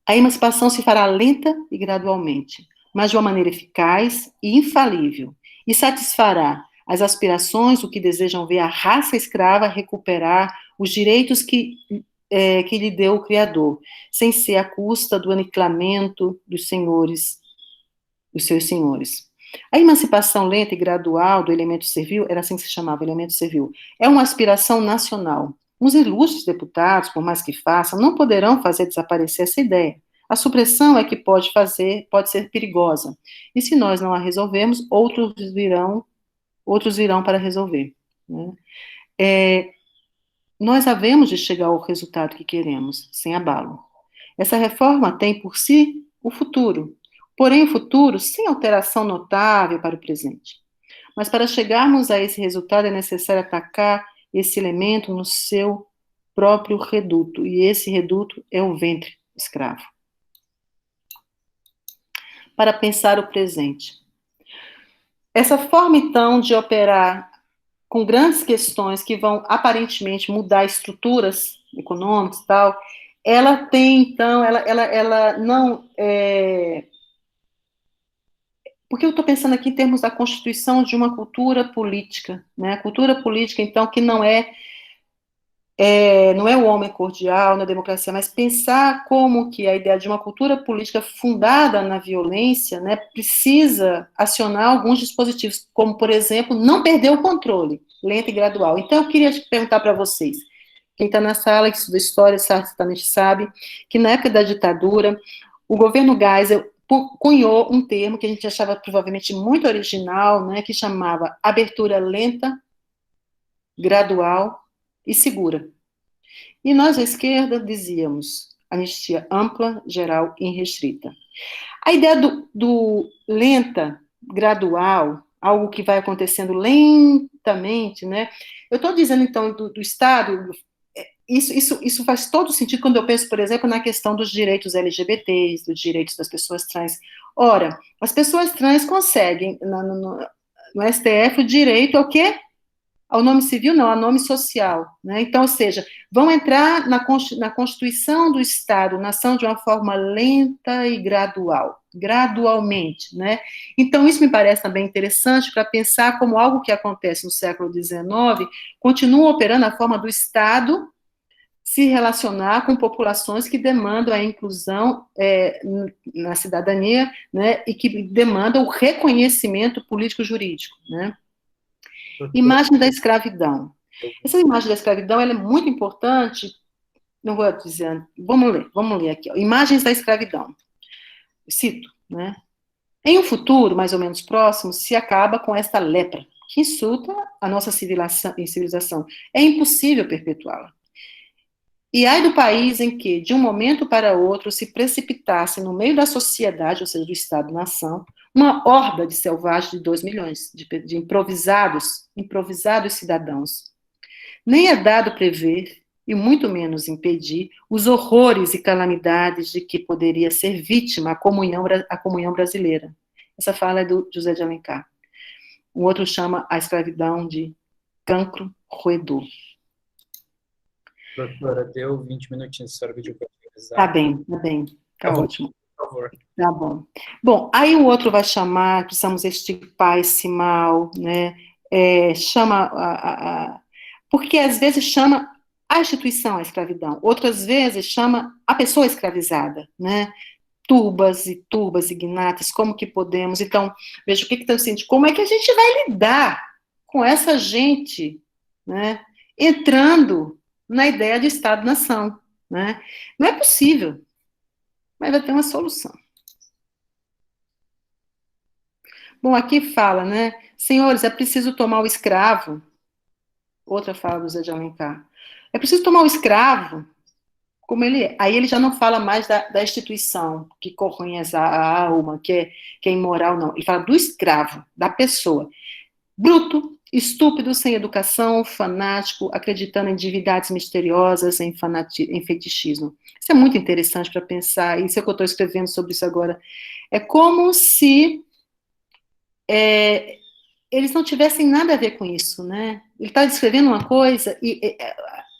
A emancipação se fará lenta e gradualmente, mas de uma maneira eficaz e infalível, e satisfará as aspirações do que desejam ver a raça escrava recuperar os direitos que lhe deu o Criador, sem ser à custa do aniquilamento dos seus senhores. A emancipação lenta e gradual do elemento servil, era assim que se chamava, elemento servil, é uma aspiração nacional. Os ilustres deputados, por mais que façam, não poderão fazer desaparecer essa ideia. A supressão é que pode ser perigosa. E se nós não a resolvermos, outros virão para resolver, né? Nós havemos de chegar ao resultado que queremos, sem abalo. Essa reforma tem por si o futuro, porém o futuro sem alteração notável para o presente. Mas para chegarmos a esse resultado é necessário atacar esse elemento no seu próprio reduto, e esse reduto é o ventre escravo. Para pensar o presente. Essa forma, então, de operar com grandes questões que vão, aparentemente, mudar estruturas econômicas e tal, ela tem, então, ela não... Porque eu estou pensando aqui em termos da constituição de uma cultura política, né? A cultura política, então, que não é o homem cordial na democracia, mas pensar como que a ideia de uma cultura política fundada na violência, né, precisa acionar alguns dispositivos, como, por exemplo, não perder o controle, lento e gradual. Então, eu queria perguntar para vocês, quem está na sala, que estuda história, certamente sabe, que na época da ditadura, o governo Geisel cunhou um termo que a gente achava provavelmente muito original, né, que chamava abertura lenta, gradual e segura. E nós, à esquerda, dizíamos anistia ampla, geral e irrestrita. A ideia do lenta, gradual, algo que vai acontecendo lentamente, né? Eu estou dizendo, então, do Estado Isso faz todo sentido quando eu penso, por exemplo, na questão dos direitos LGBTs, dos direitos das pessoas trans. Ora, as pessoas trans conseguem, no STF, o direito ao quê? Ao nome civil, não, ao nome social. Né? Então, ou seja, vão entrar na Constituição do Estado-nação de uma forma lenta e gradualmente. Né? Então, isso me parece também interessante para pensar como algo que acontece no século XIX continua operando a forma do Estado se relacionar com populações que demandam a inclusão na cidadania, né, e que demandam o reconhecimento político-jurídico, né? Imagem da escravidão. Essa imagem da escravidão ela é muito importante, não vou dizer, vamos ler aqui, ó. Imagens da escravidão. Cito, né? Em um futuro mais ou menos próximo, se acaba com esta lepra, que insulta a nossa civilização. É impossível perpetuá-la. E ai do país em que, de um momento para outro, se precipitasse no meio da sociedade, ou seja, do Estado-nação, uma horda de selvagens de 2 milhões, de improvisados cidadãos. Nem é dado prever, e muito menos impedir, os horrores e calamidades de que poderia ser vítima a comunhão brasileira. Essa fala é do José de Alencar. O outro chama a escravidão de cancro roedor. Doutora, deu 20 minutinhos, só vídeo para finalizar. Tá bem, tá ótimo. Por favor. Tá bom. Bom, aí o outro vai chamar, precisamos extirpar esse mal, né? Porque às vezes chama a instituição a escravidão, outras vezes chama a pessoa escravizada, né? Turbas e ignatas, como que podemos? Então, veja o que está sentindo, como é que a gente vai lidar com essa gente, né? Entrando na ideia de Estado-nação, né? Não é possível, mas vai ter uma solução. Bom, aqui fala, né? Senhores, é preciso tomar o escravo. Outra fala do Zé de Alencar. É preciso tomar o escravo como ele é. Aí ele já não fala mais da instituição que corroe a alma, que é imoral, não. Ele fala do escravo, da pessoa. Bruto, estúpido, sem educação, fanático, acreditando em divindades misteriosas, em fetichismo. Isso é muito interessante para pensar, isso é que eu estou escrevendo sobre isso agora. É como se eles não tivessem nada a ver com isso, né? Ele está descrevendo uma coisa, e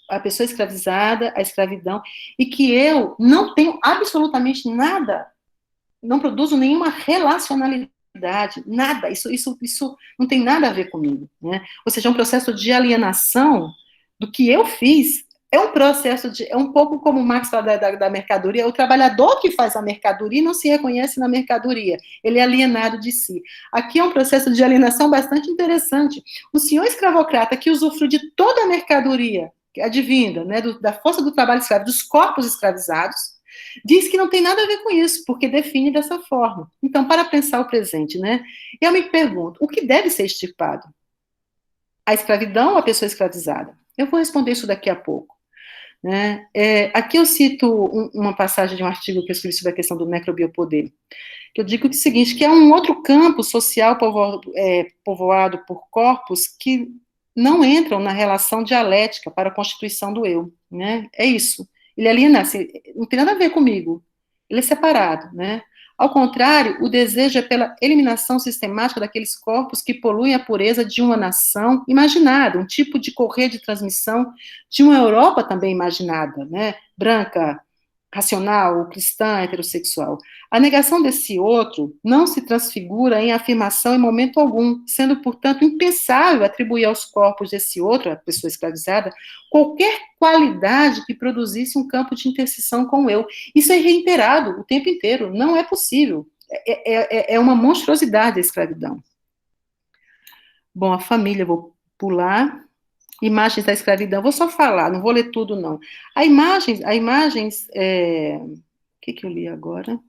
a pessoa escravizada, a escravidão, e que eu não tenho absolutamente nada, não produzo nenhuma relacionalidade, nada, isso não tem nada a ver comigo, né? Ou seja, é um processo de alienação do que eu fiz, é um processo é um pouco como o Marx fala da mercadoria, é o trabalhador que faz a mercadoria e não se reconhece na mercadoria, ele é alienado de si. Aqui é um processo de alienação bastante interessante. O senhor escravocrata que usufrui de toda a mercadoria advinda, né, da força do trabalho escravo, dos corpos escravizados, diz que não tem nada a ver com isso, porque define dessa forma. Então, para pensar o presente, né, eu me pergunto, o que deve ser extirpado? A escravidão ou a pessoa escravizada? Eu vou responder isso daqui a pouco. Né? Aqui eu cito uma passagem de um artigo que eu escrevi sobre a questão do necrobiopoder, que eu digo o seguinte, que é um outro campo social povoado por corpos que não entram na relação dialética para a constituição do eu, né? É isso. Ele aliena, assim, não tem nada a ver comigo. Ele é separado, né? Ao contrário, o desejo é pela eliminação sistemática daqueles corpos que poluem a pureza de uma nação imaginada, um tipo de correia de transmissão de uma Europa também imaginada, né? Branca, racional, cristã, heterossexual. A negação desse outro não se transfigura em afirmação em momento algum, sendo, portanto, impensável atribuir aos corpos desse outro, a pessoa escravizada, qualquer qualidade que produzisse um campo de interseção com o eu. Isso é reiterado o tempo inteiro, não é possível. É uma monstruosidade a escravidão. Bom, a família, vou pular. Imagens da escravidão, vou só falar, não vou ler tudo, não. A imagens, o que eu li agora?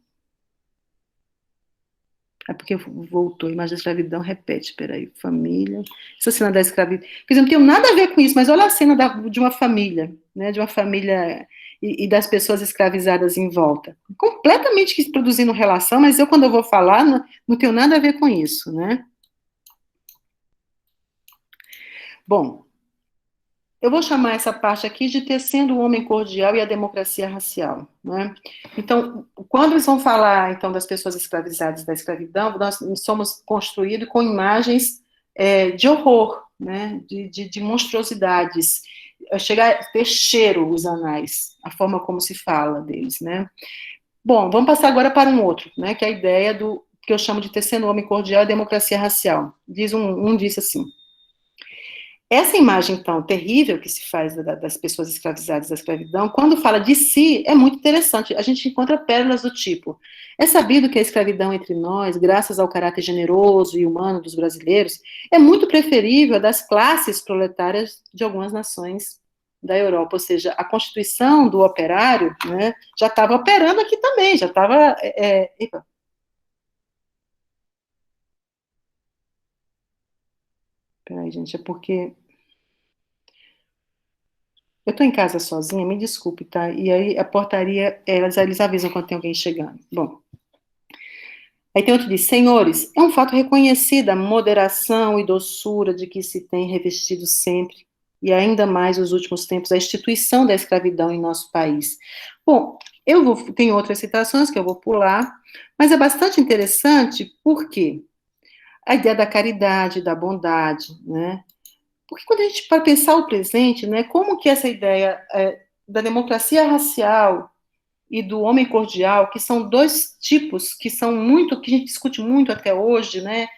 É porque voltou, imagem da escravidão, repete, peraí, família, essa cena da escravidão, quer dizer, não tem nada a ver com isso, mas olha a cena de uma família, né, de uma família e das pessoas escravizadas em volta, completamente produzindo relação, mas quando eu vou falar, não tenho nada a ver com isso, né. Bom, eu vou chamar essa parte aqui de Tecendo o Homem Cordial e a Democracia Racial, né? Então, quando eles vão falar, então, das pessoas escravizadas da escravidão, nós somos construídos com imagens de horror, né? De monstruosidades. Chega a ter cheiro os anais, a forma como se fala deles, né? Bom, vamos passar agora para um outro, né? Que é a ideia do que eu chamo de Tecendo o Homem Cordial e a Democracia Racial. Disse assim: essa imagem, então, terrível que se faz das pessoas escravizadas da escravidão, quando fala de si, é muito interessante. A gente encontra pérolas do tipo: é sabido que a escravidão entre nós, graças ao caráter generoso e humano dos brasileiros, é muito preferível à das classes proletárias de algumas nações da Europa. Ou seja, a constituição do operário, né, já estava operando aqui também, já estava... Peraí, gente, é porque... Eu estou em casa sozinha, me desculpe, tá? E aí a portaria, eles avisam quando tem alguém chegando. Bom, aí tem outro que diz: senhores, é um fato reconhecido a moderação e doçura de que se tem revestido sempre, e ainda mais nos últimos tempos, a instituição da escravidão em nosso país. Bom, tem outras citações que eu vou pular, mas é bastante interessante porque a ideia da caridade, da bondade, né? Porque quando a gente, para pensar o presente, né, como que essa ideia da democracia racial e do homem cordial, que são dois tipos que são muito, que a gente discute muito até hoje, né,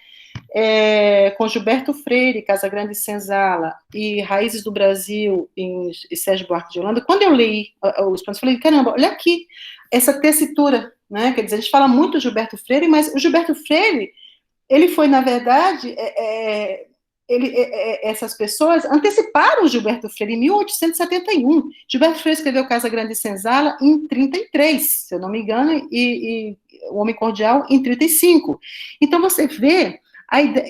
com Gilberto Freire, Casagrande e Senzala, e Raízes do Brasil, e Sérgio Buarque de Holanda, quando eu li os planos, eu falei, caramba, olha aqui, essa tessitura, né, quer dizer, a gente fala muito do Gilberto Freire, mas o Gilberto Freire, ele foi, na verdade, essas pessoas anteciparam o Gilberto Freire em 1871. Gilberto Freire escreveu Casa Grande e Senzala em 33, se eu não me engano, e O Homem Cordial em 35. Então você vê a ideia,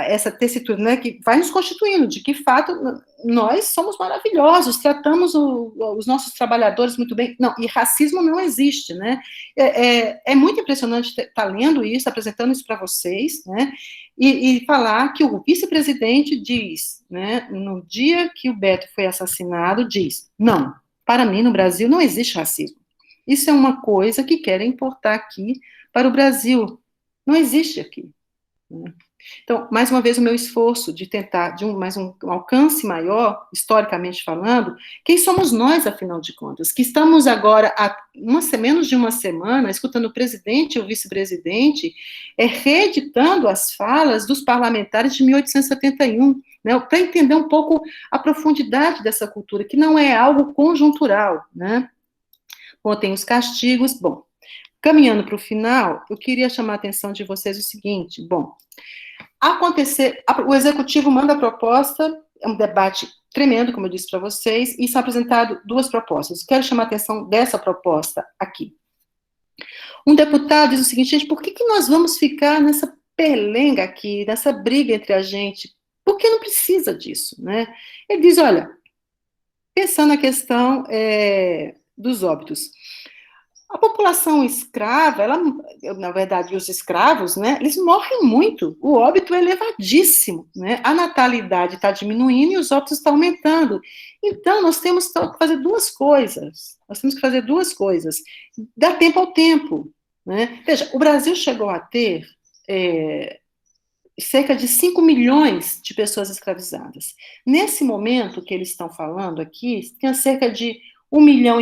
essa tessitura, né, que vai nos constituindo, de que fato nós somos maravilhosos, tratamos os nossos trabalhadores muito bem. Não, e racismo não existe, né? É muito impressionante estar lendo isso, apresentando isso para vocês, né? E falar que o vice-presidente diz, né, no dia que o Beto foi assassinado, diz: não, para mim no Brasil não existe racismo. Isso é uma coisa que querem importar aqui para o Brasil. Não existe aqui, né? Então, mais uma vez, o meu esforço de tentar, mais um alcance maior, historicamente falando, quem somos nós, afinal de contas? Que estamos agora, há menos de uma semana, escutando o presidente e o vice-presidente, reeditando as falas dos parlamentares de 1871, né, para entender um pouco a profundidade dessa cultura, que não é algo conjuntural, né? Bom, tem os castigos. Bom, caminhando para o final, eu queria chamar a atenção de vocês o seguinte: bom, o executivo manda a proposta, é um debate tremendo, como eu disse para vocês, e são apresentadas duas propostas. Quero chamar a atenção dessa proposta aqui. Um deputado diz o seguinte: gente, por que nós vamos ficar nessa perlenga aqui, nessa briga entre a gente? Por que não precisa disso, né? Ele diz: olha, pensando na questão dos óbitos, a população escrava, na verdade, os escravos, né, eles morrem muito, o óbito é elevadíssimo, né, a natalidade está diminuindo e os óbitos estão aumentando. Então, nós temos que fazer duas coisas, dar tempo ao tempo, né. Veja, o Brasil chegou a ter cerca de 5 milhões de pessoas escravizadas. Nesse momento que eles estão falando aqui, tem cerca de 1,5 milhão,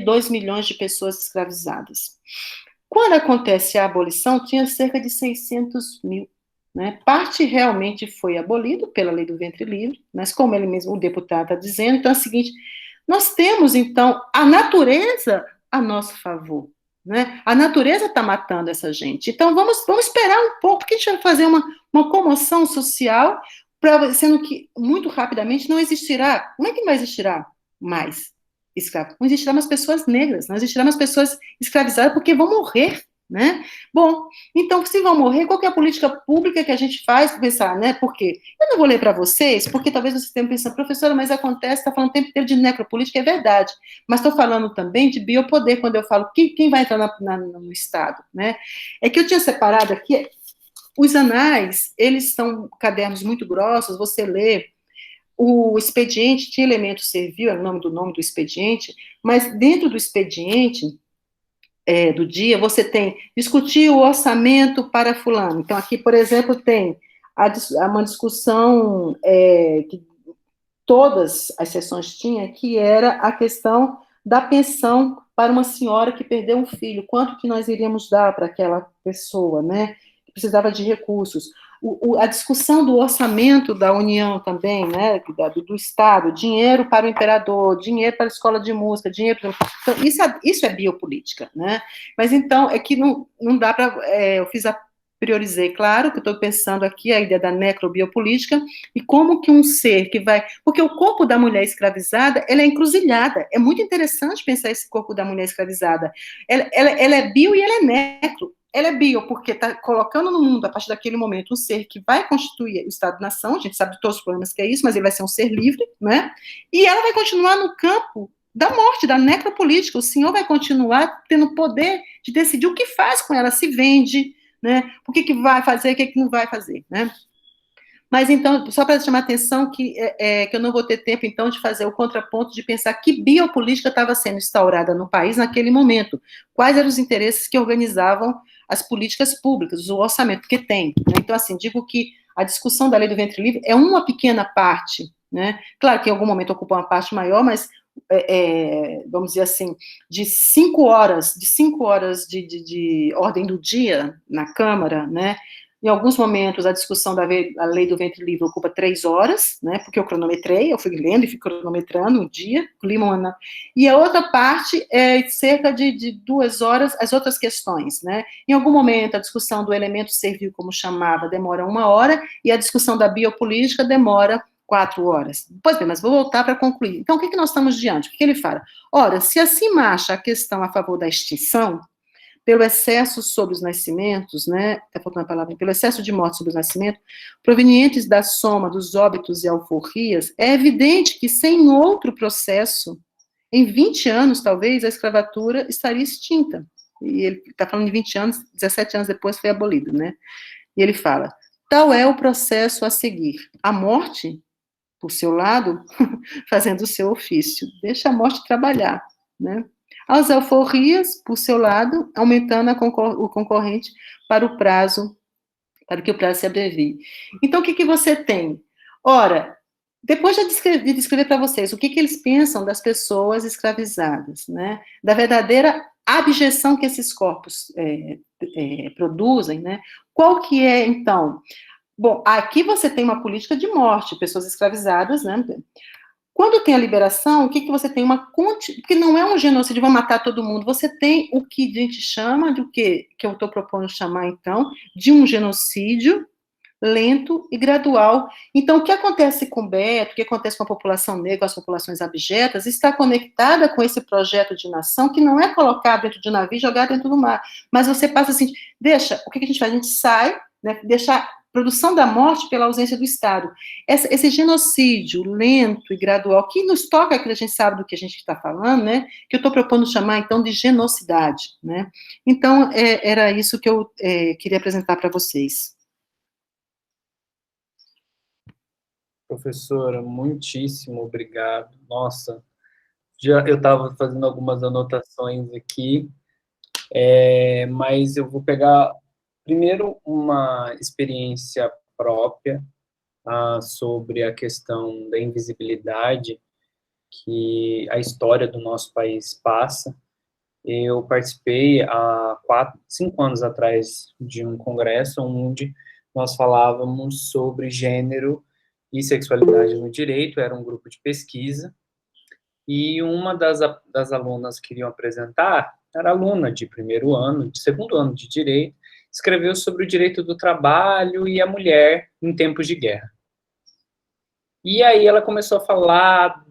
2 milhões de pessoas escravizadas. Quando acontece a abolição, tinha cerca de 600 mil. Né? Parte realmente foi abolido pela lei do ventre livre, mas como ele mesmo, o deputado está dizendo, então é o seguinte: nós temos, então, a natureza a nosso favor. Né? A natureza está matando essa gente. Então, vamos esperar um pouco, porque a gente vai fazer uma comoção social, sendo que, muito rapidamente, não existirá. Como é que não existirá mais escravos? Não existirá mais pessoas negras, não existirá mais pessoas escravizadas, porque vão morrer, né? Bom, então, se vão morrer, qual que é a política pública que a gente faz para pensar, né? Por quê? Eu não vou ler para vocês, porque talvez vocês tenham pensado: professora, mas acontece, está falando o tempo inteiro de necropolítica, é verdade, mas estou falando também de biopoder, quando eu falo quem vai entrar no Estado, né? É que eu tinha separado aqui os anais, eles são cadernos muito grossos, você lê, o expediente tinha elemento servil, é o nome do expediente, mas dentro do expediente do dia, você tem discutir o orçamento para fulano. Então, aqui, por exemplo, tem uma discussão que todas as sessões tinham, que era a questão da pensão para uma senhora que perdeu um filho. Quanto que nós iríamos dar para aquela pessoa, né? Que precisava de recursos. A discussão do orçamento da União também, né, do Estado, dinheiro para o imperador, dinheiro para a escola de música, dinheiro para... Então, isso é biopolítica, né? Mas então, é que não dá para... eu priorizei, claro, que eu estou pensando aqui a ideia da necrobiopolítica e como que um ser que vai... Porque o corpo da mulher escravizada, ela é encruzilhada. É muito interessante pensar esse corpo da mulher escravizada. Ela é bio e ela é necro. Ela é bio, porque está colocando no mundo, a partir daquele momento, um ser que vai constituir o Estado-nação, a gente sabe de todos os problemas que é isso, mas ele vai ser um ser livre, né? E ela vai continuar no campo da morte, da necropolítica. O senhor vai continuar tendo poder de decidir o que faz com ela, se vende, né? O que vai fazer, o que não vai fazer, né? Mas, então, só para chamar a atenção que eu não vou ter tempo, então, de fazer o contraponto, de pensar que biopolítica estava sendo instaurada no país naquele momento. Quais eram os interesses que organizavam as políticas públicas, o orçamento, porque tem. Né? Então, assim, digo que a discussão da lei do ventre livre é uma pequena parte, né? Claro que em algum momento ocupa uma parte maior, mas, vamos dizer assim, de 5 horas de ordem do dia na Câmara, né? Em alguns momentos, a discussão da lei do ventre livre ocupa 3 horas, né, porque eu cronometrei, eu fui lendo e fui cronometrando o dia, e a outra parte é cerca de 2 horas, as outras questões, né. Em algum momento, a discussão do elemento servil, como chamava, demora 1 hora, e a discussão da biopolítica demora 4 horas. Pois bem, mas vou voltar para concluir. Então, o que nós estamos diante? O que ele fala? Ora, se assim acha a questão a favor da extinção, pelo excesso sobre os nascimentos, né, está faltando a palavra, pelo excesso de mortes sobre os nascimentos, provenientes da soma dos óbitos e alforrias, é evidente que sem outro processo, em 20 anos, talvez, a escravatura estaria extinta. E ele está falando de 20 anos, 17 anos depois foi abolido, né? E ele fala, tal é o processo a seguir. A morte, por seu lado, fazendo o seu ofício. Deixa a morte trabalhar, né? As alforrias, por seu lado, aumentando o concorrente para que o prazo se abrevie. Então, o que você tem? Ora, depois de descrever para vocês o que eles pensam das pessoas escravizadas, né, da verdadeira abjeção que esses corpos produzem, né, qual que é, então? Bom, aqui você tem uma política de morte, pessoas escravizadas, né, quando tem a liberação, o que você tem? Porque não é um genocídio, vai matar todo mundo. Você tem o que a gente chama de o quê? Que eu estou propondo chamar, então, de um genocídio lento e gradual. Então, o que acontece com o Beto, o que acontece com a população negra, com as populações abjetas, está conectada com esse projeto de nação que não é colocar dentro de um navio e jogar dentro do mar. Mas você passa assim, o que a gente faz? A gente sai, né, deixa produção da morte pela ausência do Estado. Esse genocídio lento e gradual, que nos toca, que a gente sabe do que a gente está falando, né, que eu estou propondo chamar, então, de genocidade, né. Então, era isso que eu queria apresentar para vocês. Professora, muitíssimo obrigado. Nossa, eu estava fazendo algumas anotações aqui, mas eu vou pegar primeiro uma experiência própria sobre a questão da invisibilidade que a história do nosso país passa. Eu participei há 5 anos atrás de um congresso onde nós falávamos sobre gênero e sexualidade no direito, era um grupo de pesquisa, e uma das alunas que iriam apresentar era aluna de segundo ano de direito, escreveu sobre o direito do trabalho e a mulher em tempos de guerra. E aí ela começou a falar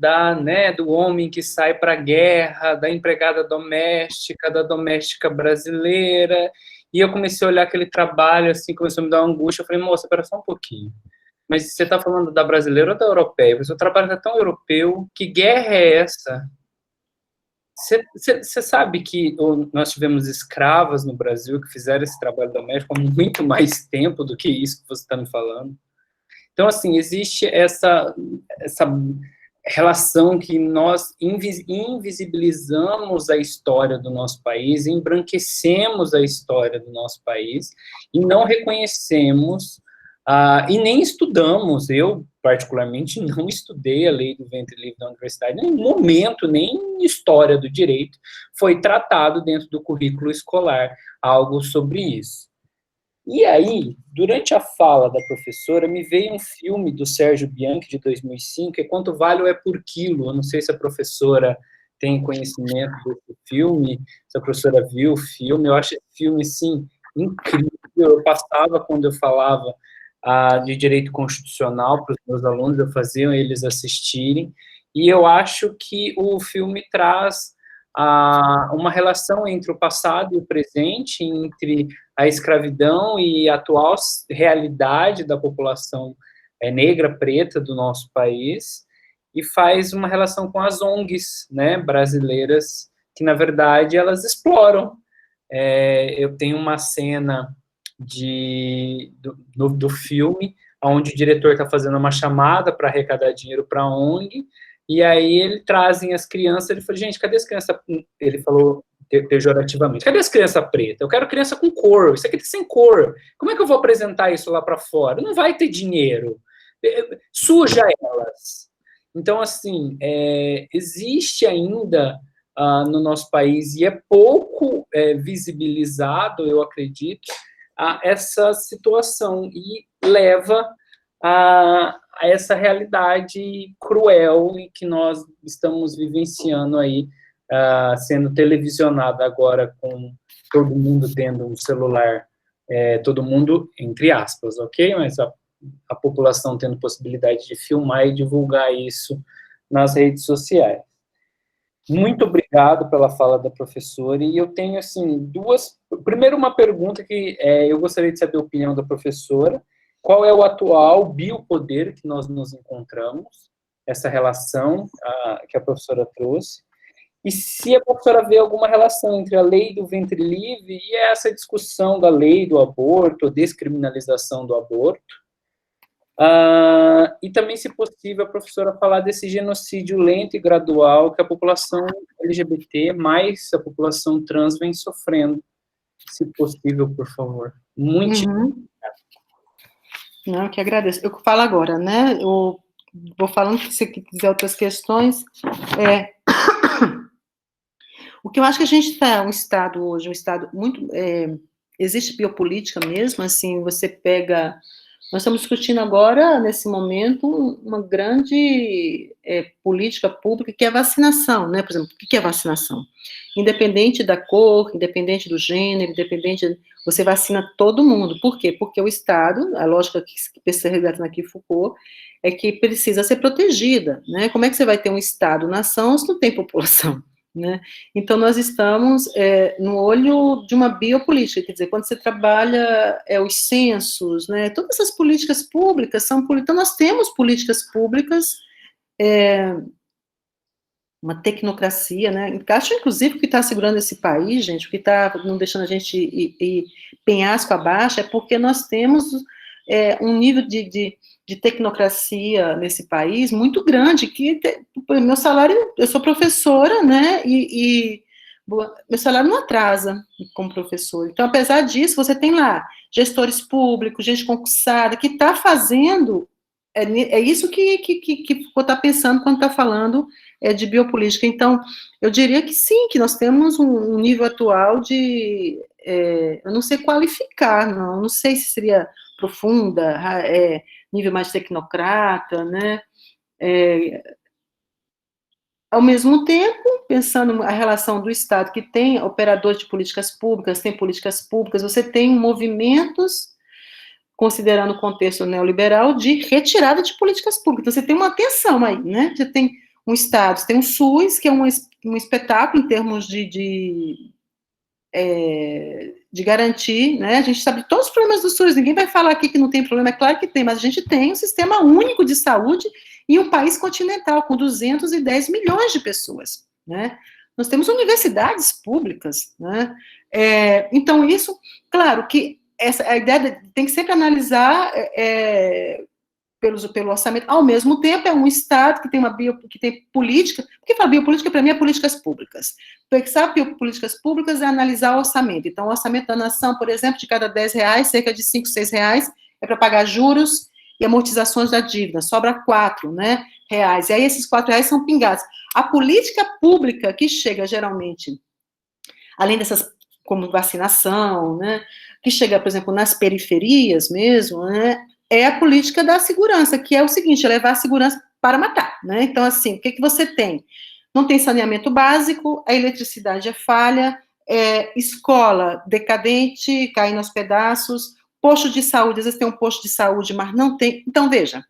do homem que sai para a guerra, da empregada doméstica, da doméstica brasileira, e eu comecei a olhar aquele trabalho, assim, começou a me dar uma angústia, eu falei, moça, espera só um pouquinho. Mas você está falando da brasileira ou da europeia? O seu trabalho está tão europeu, que guerra é essa? Você sabe que nós tivemos escravas no Brasil que fizeram esse trabalho doméstico há muito mais tempo do que isso que você está me falando. Então, assim, existe essa relação que nós invisibilizamos a história do nosso país, embranquecemos a história do nosso país e não reconhecemos e nem estudamos. Eu, particularmente, não estudei a lei do ventre livre da universidade, em nenhum momento, nem história do direito, foi tratado dentro do currículo escolar algo sobre isso. E aí, durante a fala da professora, me veio um filme do Sérgio Bianchi, de 2005, que é Quanto Vale ou É por Quilo. Eu não sei se a professora tem conhecimento desse filme, se a professora viu o filme. Eu acho esse filme, sim, incrível. Eu passava, quando eu falava de direito constitucional para os meus alunos, eu fazia eles assistirem, e eu acho que o filme traz uma relação entre o passado e o presente, entre a escravidão e a atual realidade da população negra, preta do nosso país, e faz uma relação com as ONGs, né, brasileiras, que, na verdade, elas exploram. Eu tenho uma cena do filme, onde o diretor está fazendo uma chamada para arrecadar dinheiro para a ONG, e aí ele trazem as crianças, ele falou, gente, cadê as crianças? Ele falou pejorativamente, cadê as crianças pretas? Eu quero criança com cor, isso aqui tá sem cor. Como é que eu vou apresentar isso lá para fora? Não vai ter dinheiro. Suja elas. Então, assim, existe ainda no nosso país, e é pouco visibilizado, eu acredito, essa situação, e leva a essa realidade cruel que nós estamos vivenciando aí, sendo televisionada agora, com todo mundo tendo um celular, todo mundo, entre aspas, ok? Mas a população tendo possibilidade de filmar e divulgar isso nas redes sociais. Muito obrigado pela fala da professora, e eu tenho, assim, primeiro, uma pergunta que eu gostaria de saber a opinião da professora. Qual é o atual biopoder que nós nos encontramos, essa relação que a professora trouxe, e se a professora vê alguma relação entre a lei do ventre livre e essa discussão da lei do aborto, descriminalização do aborto, e também, se possível, a professora falar desse genocídio lento e gradual que a população LGBT, mais a população trans, vem sofrendo, se possível, por favor. Muito obrigado. Não, eu que agradeço. Eu falo agora, né? Eu vou falando, se você quiser outras questões. O que eu acho que a gente está, um Estado hoje, um Estado muito... existe biopolítica mesmo, assim, você pega... Nós estamos discutindo agora, nesse momento, uma grande política pública, que é a vacinação, né? Por exemplo, o que é vacinação? Independente da cor, independente do gênero, independente... Você vacina todo mundo. Por quê? Porque o Estado, a lógica que precisa resgatar aqui Foucault, é que precisa ser protegida, né? Como é que você vai ter um Estado-nação se não tem população, né? Então, nós estamos no olho de uma biopolítica, quer dizer, quando você trabalha os censos, né? Todas essas políticas públicas são... Então, nós temos políticas públicas... uma tecnocracia, né? Acho, inclusive, que o que está segurando esse país, gente, o que está não deixando a gente ir penhasco abaixo, é porque nós temos um nível de tecnocracia nesse país muito grande, que meu salário, eu sou professora, né, e meu salário não atrasa como professor. Então, apesar disso, você tem lá gestores públicos, gente concursada, que está fazendo, é isso que está pensando quando está falando de biopolítica. Então, eu diria que sim, que nós temos um nível atual de, eu não sei qualificar, não sei se seria profunda, nível mais tecnocrata, né? Ao mesmo tempo, pensando a relação do Estado, que tem operadores de políticas públicas, tem políticas públicas, você tem movimentos, considerando o contexto neoliberal, de retirada de políticas públicas. Então, você tem uma tensão aí, né? Você tem um Estado, você tem um SUS, que é um espetáculo em termos de garantir, né? A gente sabe todos os problemas do SUS, ninguém vai falar aqui que não tem problema, é claro que tem, mas a gente tem um sistema único de saúde e um país continental, com 210 milhões de pessoas, né? nós temos universidades públicas, né? Então, isso, claro, que a ideia tem que sempre analisar pelo orçamento. Ao mesmo tempo, é um Estado que tem que tem política. Por que fala biopolítica? Para mim, é políticas públicas. Pensar políticas públicas é analisar o orçamento. Então, o orçamento da nação, por exemplo, de cada R$10, cerca de 5, R$6 é para pagar juros e amortizações da dívida. Sobra 4, né, reais. E aí, esses R$4 são pingados. A política pública que chega, geralmente, além dessas, como vacinação, né, que chega, por exemplo, nas periferias mesmo, né, é a política da segurança, que é o seguinte, é levar a segurança para matar, né? Então, assim, o que você tem? Não tem saneamento básico, a eletricidade é falha, escola decadente, caindo aos pedaços, posto de saúde, às vezes tem um posto de saúde, mas não tem. Então, veja,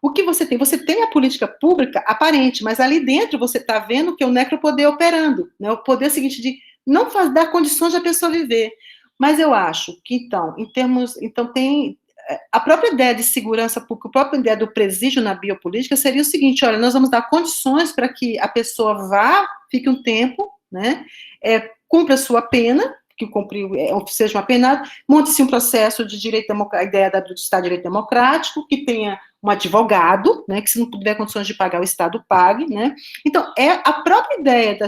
o que você tem? Você tem a política pública aparente, mas ali dentro você está vendo que é o necropoder operando, né? O poder seguinte de não dar condições da pessoa viver. Mas eu acho que, então tem a própria ideia de segurança pública, a própria ideia do presídio na biopolítica seria o seguinte, olha, nós vamos dar condições para que a pessoa vá, fique um tempo, né, cumpra a sua pena, que cumpriu, seja uma pena, monte-se um processo de direito democrático, a ideia do Estado de Direito Democrático, que tenha um advogado, né, que se não tiver condições de pagar, o Estado pague, né, então, a própria ideia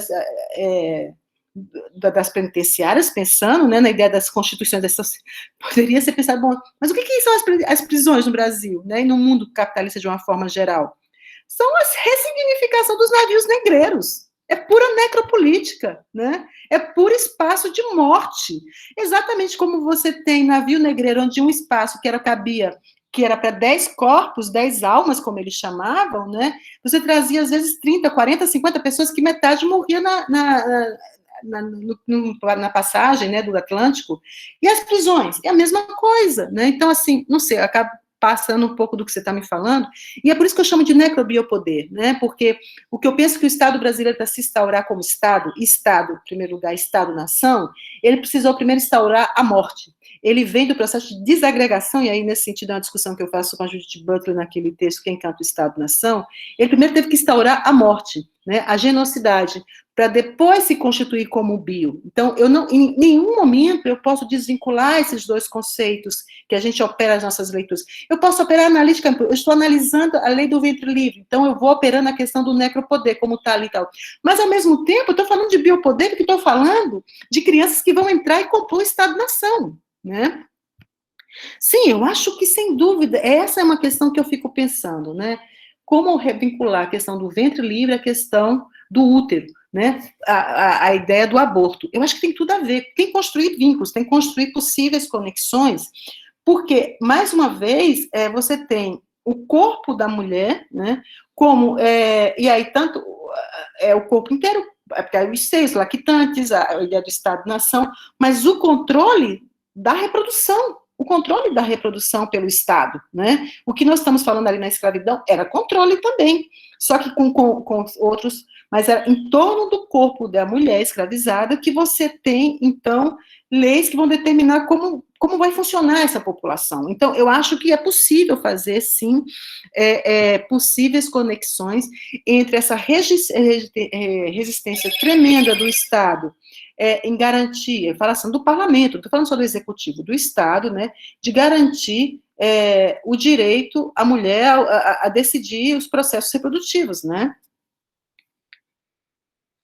das penitenciárias, pensando, né, na ideia das constituições dessas, poderia ser pensado, bom, mas o que são as prisões no Brasil, né, e no mundo capitalista de uma forma geral? São a ressignificação dos navios negreiros, é pura necropolítica, né, é puro espaço de morte, exatamente como você tem navio negreiro, onde um espaço que era para 10 corpos, 10 almas, como eles chamavam, né, você trazia, às vezes, 30, 40, 50 pessoas, que metade morria na passagem, né, do Atlântico, e as prisões, é a mesma coisa, né, então, assim, não sei, acaba passando um pouco do que você está me falando, e é por isso que eu chamo de necrobiopoder, né, porque o que eu penso que o Estado brasileiro, para se instaurar como Estado, em primeiro lugar, Estado-nação, ele precisou primeiro instaurar a morte. Ele vem do processo de desagregação, e aí, nesse sentido, é uma discussão que eu faço com a Judith Butler naquele texto, Quem Canta o Estado-nação, ele primeiro teve que instaurar a morte, né, a genocidade, para depois se constituir como bio. Então, em nenhum momento eu posso desvincular esses dois conceitos que a gente opera as nossas leituras. Eu posso operar analítica, eu estou analisando a lei do ventre livre, então eu vou operando a questão do necropoder, como está ali e tal. Mas, ao mesmo tempo, eu estou falando de biopoder, porque estou falando de crianças que vão entrar e compor o Estado-nação, né? Sim, eu acho que, sem dúvida, essa é uma questão que eu fico pensando, né? Como revincular a questão do ventre livre à questão do útero, né? A ideia do aborto. Eu acho que tem tudo a ver. Tem que construir vínculos, tem que construir possíveis conexões, porque, mais uma vez, você tem o corpo da mulher, né? E aí, tanto o corpo inteiro, porque aí os seios lactantes, a ideia do Estado-nação, mas o controle da reprodução. O controle da reprodução pelo Estado, né? O que nós estamos falando ali na escravidão era controle também, só que com outros, mas era em torno do corpo da mulher escravizada que você tem, então, leis que vão determinar como vai funcionar essa população. Então, eu acho que é possível fazer, sim, possíveis conexões entre essa resistência tremenda do Estado, em garantir, falação do parlamento, não estou falando só do executivo, do Estado, né, de garantir o direito à mulher a decidir os processos reprodutivos, né.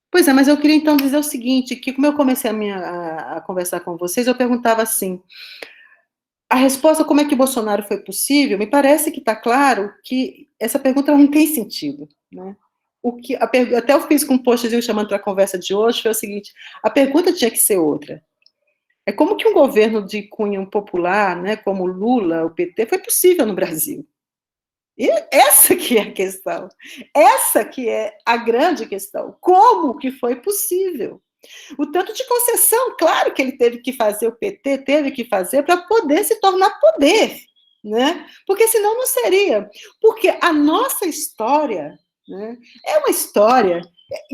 Pois é, mas eu queria então dizer o seguinte, que como eu comecei a conversar com vocês, eu perguntava assim, a resposta como é que Bolsonaro foi possível, me parece que está claro que essa pergunta não tem sentido, né. Até eu fiz com um postzinho chamando para a conversa de hoje, foi o seguinte, a pergunta tinha que ser outra. É como que um governo de cunho popular, né, como Lula, o PT, foi possível no Brasil? E essa que é a questão. Essa que é a grande questão. Como que foi possível? O tanto de concessão, claro que ele teve que fazer, o PT teve que fazer para poder se tornar poder, né? Porque senão não seria. Porque a nossa história, né, é uma história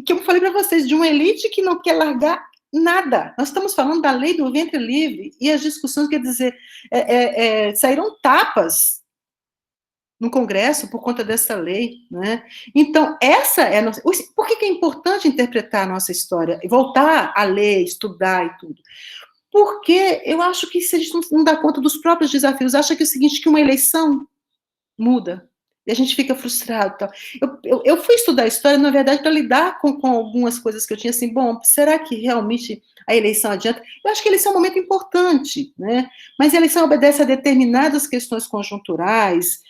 que eu falei para vocês, de uma elite que não quer largar nada. Nós estamos falando da lei do ventre livre, e as discussões, quer dizer, saíram tapas no Congresso por conta dessa lei, né? Então, essa é a nossa... Por que é importante interpretar a nossa história, voltar a ler, estudar e tudo? Porque eu acho que se a gente não dá conta dos próprios desafios, acha que é o seguinte, que uma eleição muda, e a gente fica frustrado. Tal. Eu fui estudar história, na verdade, para lidar com algumas coisas que eu tinha, assim, bom, será que realmente a eleição adianta? Eu acho que a eleição é um momento importante, né? Mas a eleição obedece a determinadas questões conjunturais,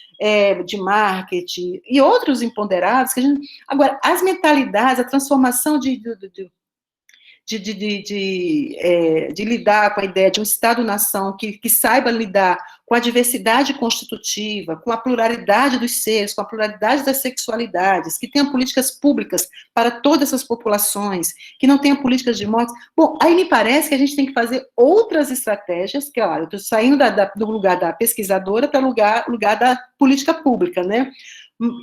de marketing, e outros imponderados, que a gente... Agora, as mentalidades, a transformação de lidar com a ideia de um Estado-nação que saiba lidar com a diversidade constitutiva, com a pluralidade dos seres, com a pluralidade das sexualidades, que tenha políticas públicas para todas essas populações, que não tenha políticas de morte. Bom, aí me parece que a gente tem que fazer outras estratégias, que, eu estou saindo do lugar da pesquisadora para o lugar da política pública, né?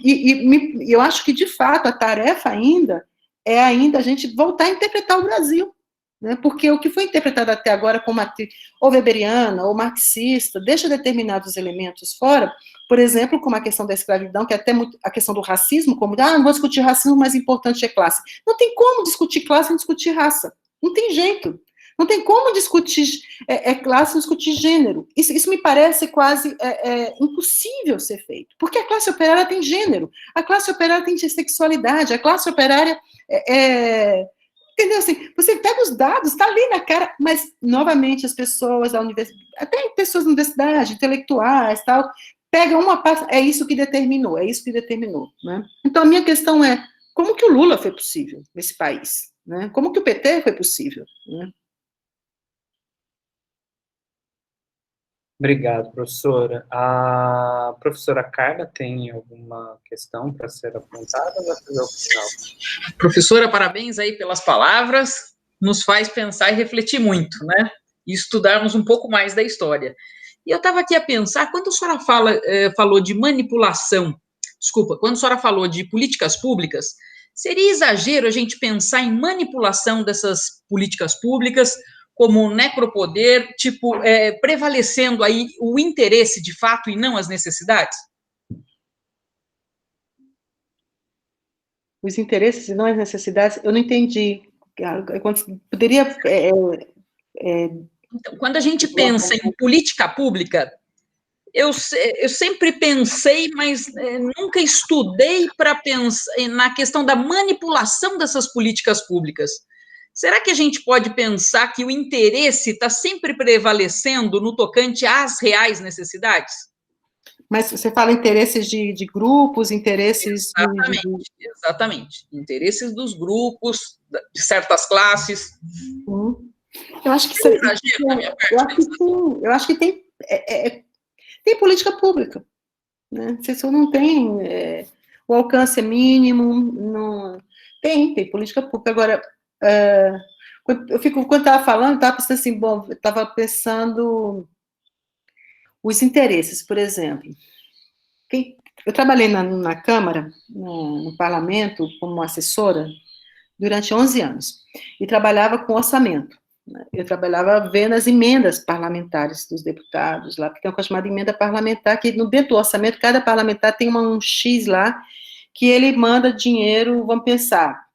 E eu acho que, de fato, a tarefa ainda é a gente voltar a interpretar o Brasil, né? Porque o que foi interpretado até agora como ou weberiana, ou marxista, deixa determinados elementos fora, por exemplo, como a questão da escravidão, que é até muito, a questão do racismo, como, não vou discutir racismo, o mais importante é classe. Não tem como discutir classe sem discutir raça, não tem jeito. Não tem como discutir classe sem discutir gênero. Isso me parece quase impossível ser feito, porque a classe operária tem gênero, a classe operária tem sexualidade, a classe operária entendeu? Assim, você pega os dados, está ali na cara, mas, novamente, as pessoas da universidade, até pessoas da universidade, intelectuais, tal, pegam uma parte, é isso que determinou, né? Então, a minha questão é, como que o Lula foi possível nesse país? Né? Como que o PT foi possível? Né? Obrigado, professora. A professora Carla tem alguma questão para ser apontada ou vai fazer o final? Professora, parabéns aí pelas palavras, nos faz pensar e refletir muito, né? E estudarmos um pouco mais da história. E eu estava aqui a pensar, quando a senhora falou de manipulação, quando a senhora falou de políticas públicas, seria exagero a gente pensar em manipulação dessas políticas públicas como necropoder, prevalecendo aí o interesse de fato e não as necessidades? Os interesses e não as necessidades, eu não entendi. Poderia... Então, quando a gente pensa em política pública, eu sempre pensei, mas nunca estudei para pensar na questão da manipulação dessas políticas públicas. Será que a gente pode pensar que o interesse está sempre prevalecendo no tocante às reais necessidades? Mas você fala interesses de grupos, interesses... Exatamente. Interesses dos grupos, de certas classes. Eu acho que... Eu acho que tem... tem política pública. Né? Se isso não tem... o alcance é mínimo, não... Tem política pública. Agora... quando estava falando, estava pensando assim, bom, estava pensando os interesses, por exemplo. Eu trabalhei na Câmara, no Parlamento, como assessora, durante 11 anos, e trabalhava com orçamento. Eu trabalhava vendo as emendas parlamentares dos deputados, lá, porque tem uma coisa chamada emenda parlamentar, que dentro do orçamento, cada parlamentar tem um X lá, que ele manda dinheiro, vamos pensar,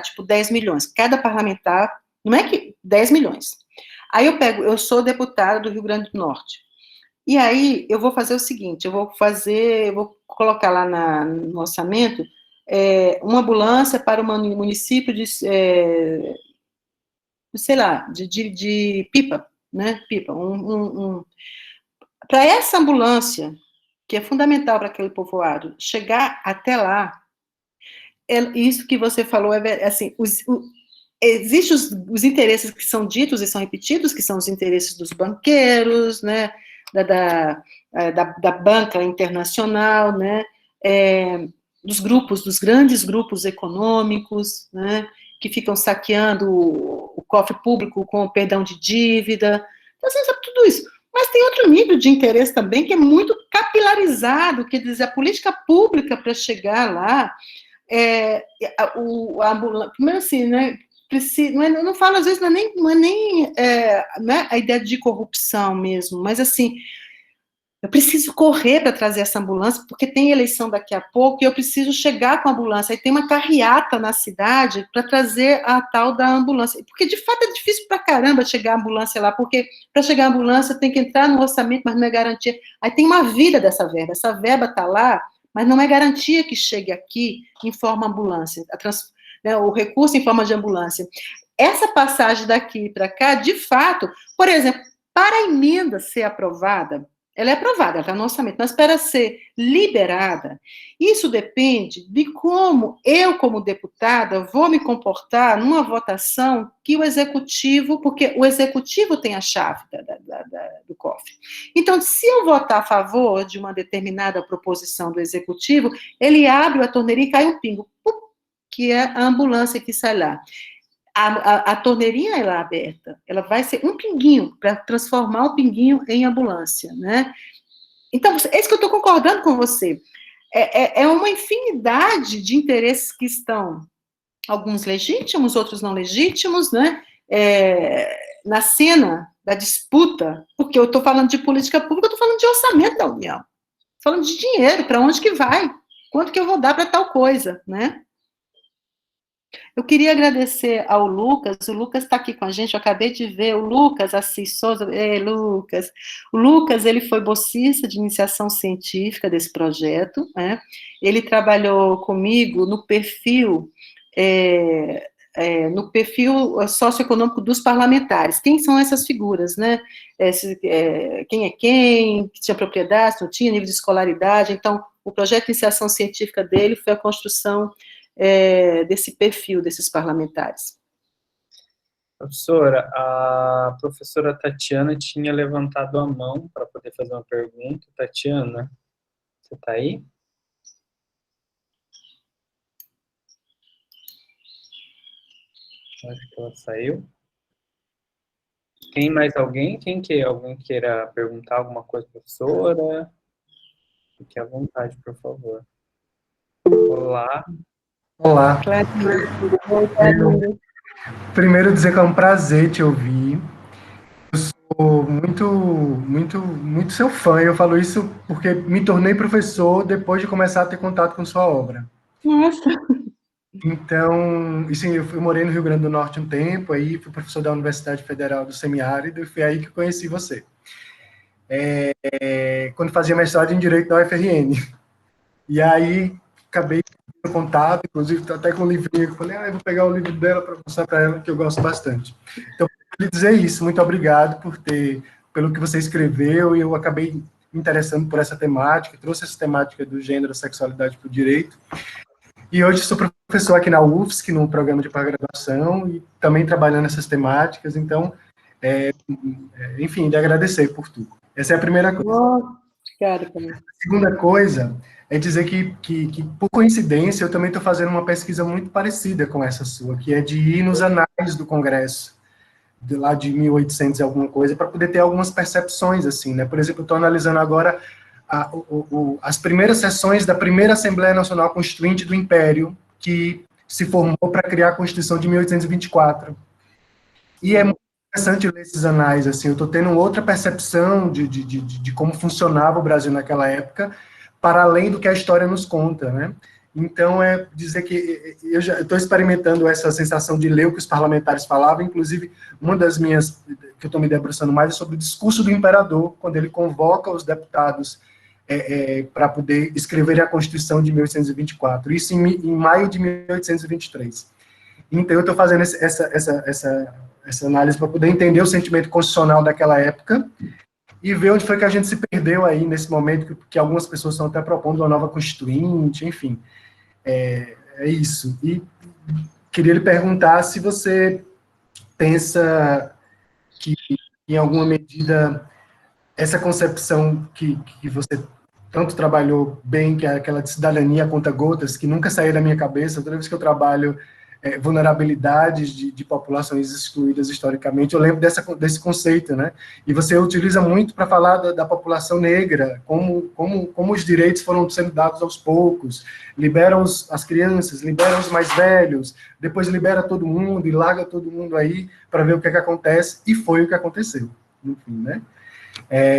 tipo 10 milhões. Cada parlamentar, não é que 10 milhões. Aí eu sou deputada do Rio Grande do Norte. E aí eu vou fazer o seguinte, eu vou colocar lá no orçamento uma ambulância para o município de, sei lá, de Pipa, né? Pipa. Para essa ambulância, que é fundamental para aquele povoado, chegar até lá, isso que você falou, assim, existem os interesses que são ditos e são repetidos, que são os interesses dos banqueiros, né, da banca internacional, né, dos grandes grupos econômicos, né, que ficam saqueando o cofre público com o perdão de dívida, então, você sabe tudo isso. Mas tem outro nível de interesse também, que é muito capilarizado, quer dizer, a política pública para chegar lá, primeiro assim, né, não falo, às vezes, não é nem, não é a ideia de corrupção mesmo, mas assim, Eu preciso correr para trazer essa ambulância, porque tem eleição daqui a pouco, e eu preciso chegar com a ambulância. Aí tem uma carreata na cidade para trazer a tal da ambulância. Porque, de fato, é difícil pra caramba chegar a ambulância lá, porque para chegar a ambulância tem que entrar no orçamento, mas não é garantia. Aí tem uma vida dessa verba. Essa verba está lá, mas não é garantia que chegue aqui em forma ambulância. Né, o recurso em forma de ambulância. Essa passagem daqui para cá, de fato, por exemplo, para a emenda ser aprovada, ela é aprovada, ela está no orçamento, mas para ser liberada, isso depende de como eu, como deputada, vou me comportar numa votação que o executivo, porque o executivo tem a chave do cofre. Então, se eu votar a favor de uma determinada proposição do executivo, ele abre a torneirinha e cai um pingo, que é a ambulância que sai lá. A torneirinha ela é aberta, ela vai ser um pinguinho, para transformar o pinguinho em ambulância, né? Então, é isso que eu estou concordando com você. É uma infinidade de interesses que estão, alguns legítimos, outros não legítimos, né? Na cena da disputa, porque eu estou falando de política pública, eu estou falando de orçamento da União, estou falando de dinheiro, para onde que vai, quanto que eu vou dar para tal coisa, né? Eu queria agradecer ao Lucas, o Lucas está aqui com a gente, eu acabei de ver, o Lucas Assis Souza, Lucas. O Lucas, ele foi bolsista de iniciação científica desse projeto, né? Ele trabalhou comigo no perfil socioeconômico dos parlamentares. Quem são essas figuras, né? Quem é quem, que tinha propriedade, não tinha, nível de escolaridade. Então, o projeto de iniciação científica dele foi a construção desse perfil desses parlamentares. Professora, a professora Tatiana tinha levantado a mão para poder fazer uma pergunta. Tatiana, você está aí? Acho que ela saiu. Tem mais alguém? Alguém queira perguntar alguma coisa, professora? Fique à vontade, por favor. Olá. Olá. Primeiro dizer que é um prazer te ouvir. Eu sou muito seu fã. Eu falo isso porque me tornei professor depois de começar a ter contato com sua obra. Nossa. Então, assim, eu morei no Rio Grande do Norte um tempo, aí fui professor da Universidade Federal do Semiárido e foi aí que conheci você. Quando fazia mestrado em Direito da UFRN. E aí, acabei tendo contato, inclusive até com o livrinho, eu falei, eu vou pegar o livro dela para mostrar para ela, que eu gosto bastante. Então, eu queria dizer isso, muito obrigado pelo que você escreveu, e eu acabei me interessando por essa temática, trouxe essa temática do gênero, sexualidade para o direito. E hoje sou professor aqui na UFSC, no programa de pós-graduação, e também trabalhando nessas temáticas, então, enfim, de agradecer por tudo. Essa é a primeira coisa. Obrigada. A segunda coisa é dizer que, por coincidência, eu também estou fazendo uma pesquisa muito parecida com essa sua, que é de ir nos anais do Congresso, de lá de 1800 e alguma coisa, para poder ter algumas percepções, assim, né? Por exemplo, eu estou analisando agora as primeiras sessões da primeira Assembleia Nacional Constituinte do Império, que se formou para criar a Constituição de 1824. E é muito interessante ler esses anais, assim, eu estou tendo outra percepção de como funcionava o Brasil naquela época, para além do que a história nos conta, né? Então, é dizer que eu já estou experimentando essa sensação de ler o que os parlamentares falavam, inclusive, uma das minhas, que eu estou me debruçando mais, é sobre o discurso do imperador, quando ele convoca os deputados para poder escrever a Constituição de 1824, isso em maio de 1823. Então, eu estou fazendo essa análise para poder entender o sentimento constitucional daquela época e ver onde foi que a gente se perdeu aí nesse momento, que algumas pessoas estão até propondo uma nova constituinte, enfim. É isso. E queria lhe perguntar se você pensa que, em alguma medida, essa concepção que você tanto trabalhou bem, que é aquela de cidadania a conta-gotas, que nunca saiu da minha cabeça, toda vez que eu trabalho vulnerabilidades de populações excluídas historicamente, eu lembro desse conceito, né? E você utiliza muito para falar da população negra, como os direitos foram sendo dados aos poucos, liberam as crianças, liberam os mais velhos, depois libera todo mundo e larga todo mundo aí para ver o que acontece, e foi o que aconteceu, no fim, né?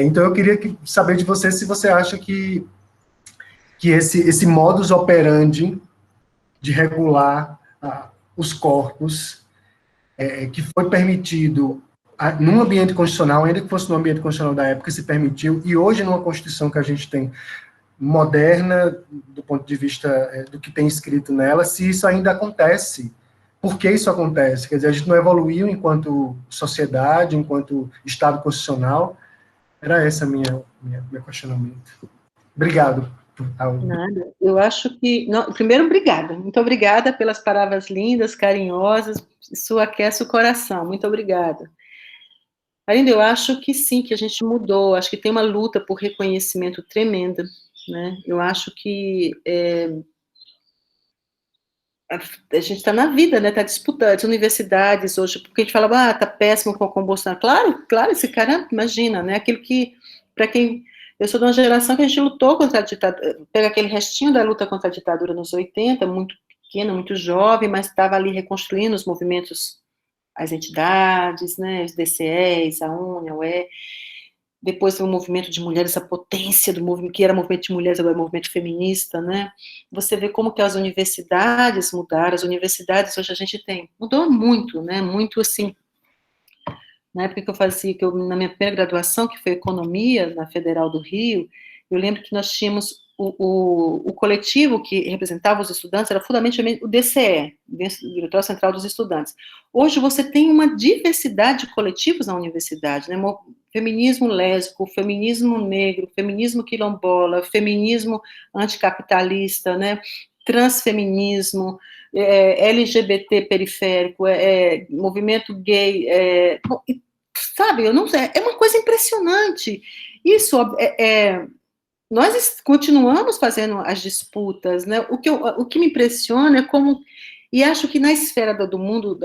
Então, eu queria saber de você se você acha que esse modus operandi de regular os corpos, que foi permitido num ambiente constitucional, ainda que fosse no ambiente constitucional da época, se permitiu, e hoje numa Constituição que a gente tem moderna, do ponto de vista do que tem escrito nela, se isso ainda acontece. Por que isso acontece? Quer dizer, a gente não evoluiu enquanto sociedade, enquanto Estado constitucional. Era esse meu questionamento. Obrigado. Nada. Eu acho que... Não, primeiro, obrigada. Muito obrigada pelas palavras lindas, carinhosas. Isso aquece o coração. Muito obrigada. Ainda eu acho que sim, que a gente mudou. Acho que tem uma luta por reconhecimento tremenda, né? Eu acho que a gente está na vida, né? Está disputando. As universidades hoje, porque a gente fala, está péssimo com o Bolsonaro. Claro, esse cara, imagina, né? Aquilo que, para quem... Eu sou de uma geração que a gente lutou contra a ditadura, pega aquele restinho da luta contra a ditadura nos 80, muito pequena, muito jovem, mas estava ali reconstruindo os movimentos, as entidades, né, os DCEs, a UNE, a UE, depois o movimento de mulheres, a potência do movimento, que era movimento de mulheres, agora é movimento feminista, né, você vê como que as universidades mudaram, as universidades hoje a gente tem, mudou muito, né, muito assim. Na época que eu fazia, na minha primeira graduação, que foi Economia, na Federal do Rio, eu lembro que nós tínhamos o coletivo que representava os estudantes, era fundamentalmente o DCE, o Diretório Central dos Estudantes. Hoje você tem uma diversidade de coletivos na universidade, né? Feminismo lésbico, feminismo negro, feminismo quilombola, feminismo anticapitalista, né? Transfeminismo, LGBT periférico, movimento gay, sabe, eu não sei, é uma coisa impressionante. Isso nós continuamos fazendo as disputas, né? O que me impressiona é como, e acho que na esfera do mundo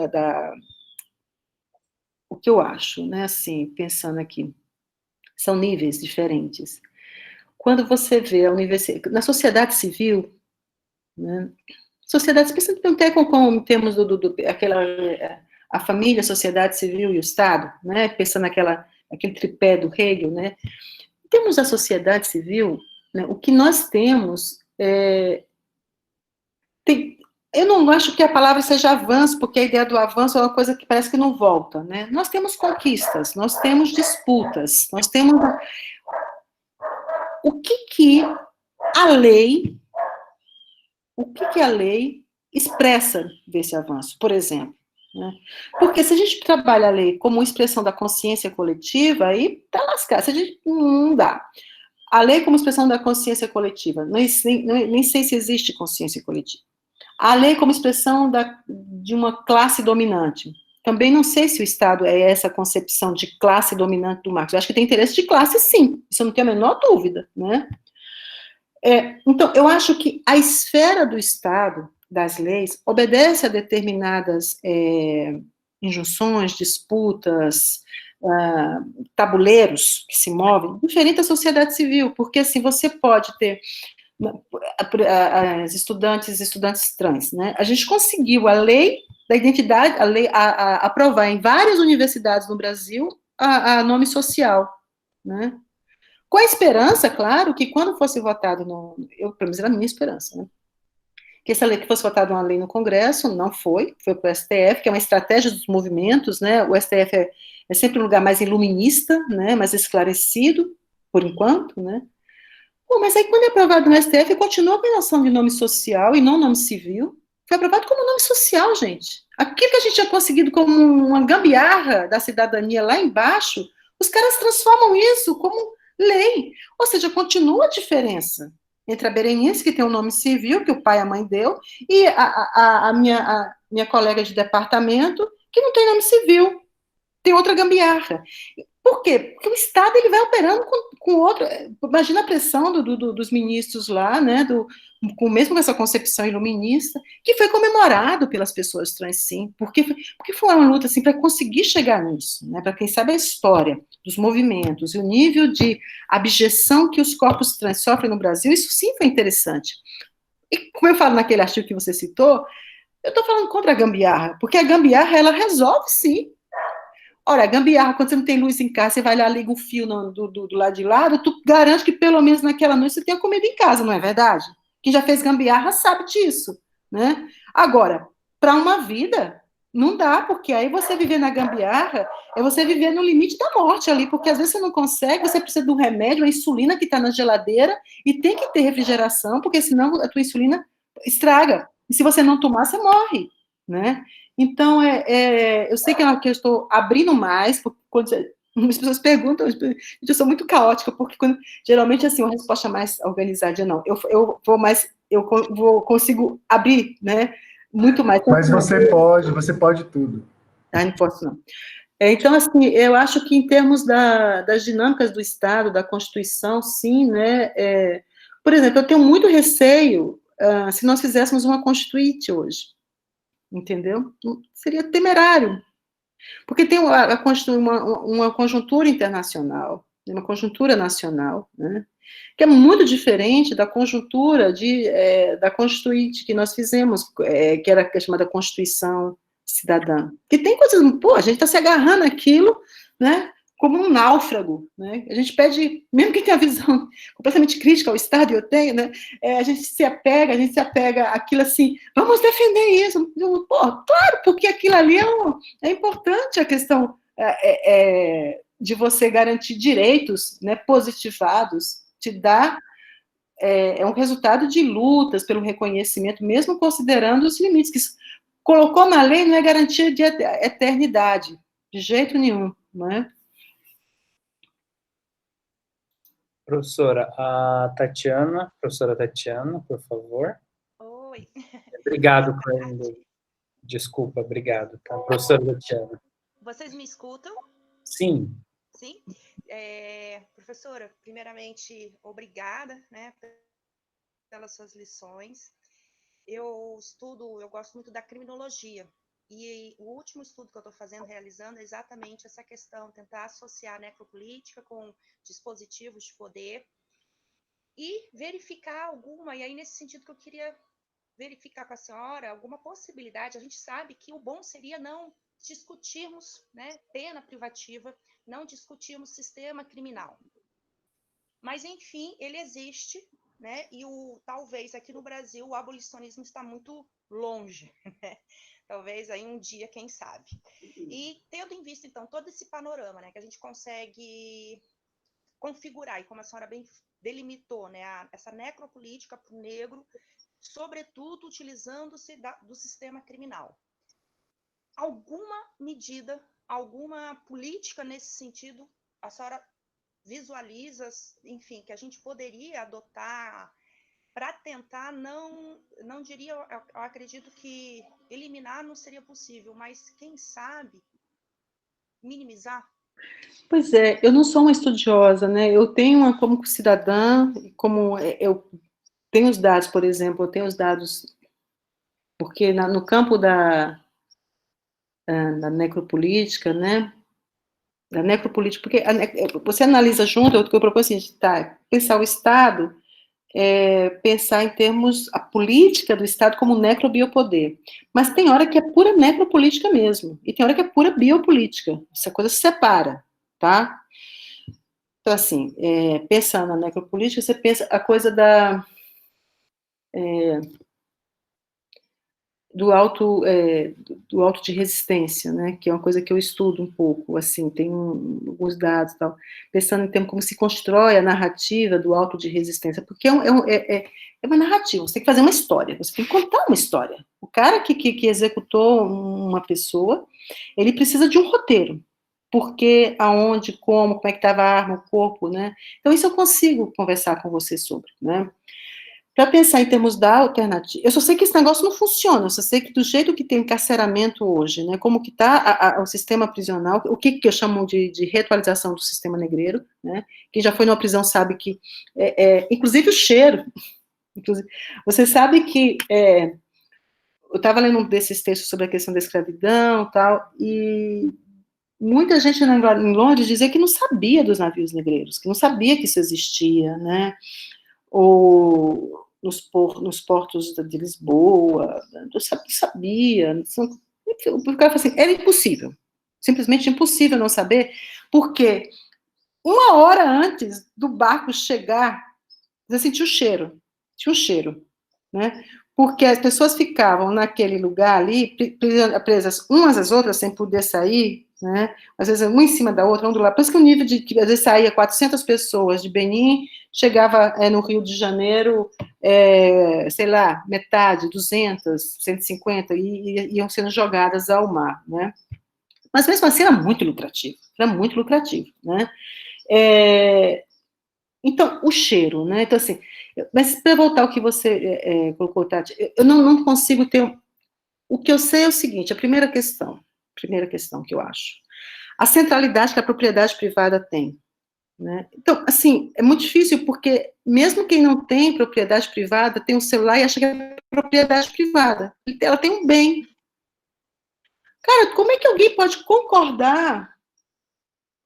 o que eu acho, né? Assim, pensando aqui, são níveis diferentes. Quando você vê a universidade, na sociedade civil, né? Sociedade, pensando até como em termos a família, a sociedade civil e o Estado, né? Pensando aquele tripé do Hegel, né? Em termos da sociedade civil, né, o que nós temos eu não acho que a palavra seja avanço, porque a ideia do avanço é uma coisa que parece que não volta, né? Nós temos conquistas, nós temos disputas, nós temos o que a lei expressa desse avanço, por exemplo. Né? Porque se a gente trabalha a lei como expressão da consciência coletiva, aí tá lascado, se a gente não dá. A lei como expressão da consciência coletiva, nem sei se existe consciência coletiva. A lei como expressão de uma classe dominante, também não sei se o Estado é essa concepção de classe dominante do Marx. Eu acho que tem interesse de classe, sim, isso eu não tenho a menor dúvida, né? Então, eu acho que a esfera do Estado, das leis, obedece a determinadas injunções, disputas, tabuleiros que se movem, diferente da sociedade civil, porque assim, você pode ter as estudantes trans, né? A gente conseguiu a lei da identidade, a aprovar em várias universidades no Brasil a nome social, né? Com a esperança, claro, que quando fosse votado pelo menos era a minha esperança, né? Que essa lei que fosse votada uma lei no Congresso, não foi para o STF, que é uma estratégia dos movimentos, né? O STF é sempre um lugar mais iluminista, né? Mais esclarecido, por enquanto, né? Pô, mas aí quando é aprovado no STF, continua com a noção de nome social e não nome civil. Foi aprovado como nome social, gente. Aquilo que a gente tinha conseguido como uma gambiarra da cidadania lá embaixo, os caras transformam isso como lei. Ou seja, continua a diferença entre a Berenice, que tem um nome civil, que o pai e a mãe deu, e a minha colega de departamento, que não tem nome civil. Tem outra gambiarra. Por quê? Porque o Estado ele vai operando com outro. Imagina a pressão dos ministros lá, né? Mesmo com essa concepção iluminista, que foi comemorado pelas pessoas trans, sim, porque foi uma luta assim, para conseguir chegar nisso, né? Para quem sabe a história dos movimentos e o nível de abjeção que os corpos trans sofrem no Brasil, isso sim foi interessante. E como eu falo naquele artigo que você citou, eu estou falando contra a gambiarra, porque a gambiarra ela resolve sim. Ora, gambiarra, quando você não tem luz em casa, você vai lá, liga o fio do lado de lá, tu garante que pelo menos naquela noite você tenha comida em casa, não é verdade? Quem já fez gambiarra sabe disso, né? Agora, para uma vida, não dá, porque aí você viver na gambiarra é você viver no limite da morte ali, porque às vezes você não consegue, você precisa de um remédio, uma insulina que está na geladeira, e tem que ter refrigeração, porque senão a tua insulina estraga. E se você não tomar, você morre, né? Então, eu sei que eu estou abrindo mais, porque quando as pessoas perguntam, eu sou muito caótica, porque geralmente, assim, uma resposta mais organizada, não. Eu consigo abrir, né, muito mais. Mas você pode tudo. Ah, não posso, não. Então, assim, eu acho que em termos das dinâmicas do Estado, da Constituição, sim, né, por exemplo, eu tenho muito receio se nós fizéssemos uma Constituinte hoje, entendeu? Seria temerário, porque tem uma conjuntura internacional, uma conjuntura nacional, né, que é muito diferente da conjuntura da Constituinte que nós fizemos, que era chamada Constituição Cidadã. Que tem coisas, pô, a gente está se agarrando aquilo, né, como um náufrago, né? A gente pede, mesmo que tenha visão completamente crítica ao Estado, e eu tenho, né, a gente se apega àquilo assim, vamos defender isso. Pô, claro, porque aquilo ali é importante, a questão de você garantir direitos, né, positivados, te dá um resultado de lutas pelo reconhecimento, mesmo considerando os limites, que colocou na lei não é garantia de eternidade, de jeito nenhum, não é? Professora, professora Tatiana, por favor. Oi. Obrigado, Craig. Desculpa, obrigado. Tá? Professora Tatiana. Vocês me escutam? Sim. Sim? Professora, primeiramente, obrigada, né, pelas suas lições. Eu gosto muito da criminologia, e o último estudo que eu estou realizando é exatamente essa questão, tentar associar a necropolítica com dispositivos de poder e verificar e aí nesse sentido que eu queria verificar com a senhora alguma possibilidade. A gente sabe que o bom seria não discutirmos, né, pena privativa, não discutirmos sistema criminal. Mas, enfim, ele existe, né, e talvez aqui no Brasil o abolicionismo está muito longe, né? Talvez aí um dia, quem sabe. E tendo em vista, então, todo esse panorama, né, que a gente consegue configurar, e como a senhora bem delimitou, né, essa necropolítica para o negro, sobretudo utilizando-se do sistema criminal. Alguma medida, alguma política nesse sentido, a senhora visualiza, enfim, que a gente poderia adotar para tentar, não diria, eu acredito que eliminar não seria possível, mas quem sabe minimizar? Pois é, eu não sou uma estudiosa, né? Eu tenho como cidadã, como eu tenho os dados, por exemplo, eu tenho os dados, porque no campo da necropolítica, né? Da necropolítica, porque você analisa junto, o que eu proponho assim, pensar o Estado, pensar em termos, a política do Estado como necrobiopoder. Mas tem hora que é pura necropolítica mesmo, e tem hora que é pura biopolítica. Essa coisa se separa, tá? Então, assim, pensando na necropolítica, você pensa a coisa do auto de resistência, né, que é uma coisa que eu estudo um pouco, assim, tem alguns dados e tal, pensando em termos como se constrói a narrativa do auto de resistência, porque é uma narrativa, você tem que fazer uma história, você tem que contar uma história. O cara que executou uma pessoa, ele precisa de um roteiro, porque, aonde, como é que estava a arma, o corpo, né, então isso eu consigo conversar com você sobre, né. Para pensar em termos da alternativa, eu só sei que esse negócio não funciona, eu só sei que do jeito que tem encarceramento hoje, né, como que está o sistema prisional, o que eu chamo de reatualização do sistema negreiro, né, quem já foi numa prisão sabe que, inclusive o cheiro, você sabe que, eu estava lendo um desses textos sobre a questão da escravidão e tal, e muita gente em Londres dizia que não sabia dos navios negreiros, que não sabia que isso existia, né, ou nos portos de Lisboa, eu sabia, o cara fala assim, era impossível, simplesmente impossível não saber, porque uma hora antes do barco chegar, você sentiu o cheiro, tinha um cheiro, né? Porque as pessoas ficavam naquele lugar ali, presas umas às outras, sem poder sair, né? Às vezes uma em cima da outra, um do lado. Por isso que o nível de, que às vezes saía 400 pessoas de Benin, chegava no Rio de Janeiro, sei lá, metade, 200, 150, e iam sendo jogadas ao mar, né? Mas mesmo assim era muito lucrativo, né? Então, o cheiro, né? Então, assim, mas para voltar ao que você colocou, Tati, eu não consigo ter. O que eu sei é o seguinte: a primeira questão que eu acho, a centralidade que a propriedade privada tem, né? Então, assim, é muito difícil, porque mesmo quem não tem propriedade privada tem um celular e acha que é propriedade privada. Ela tem um bem. Cara, como é que alguém pode concordar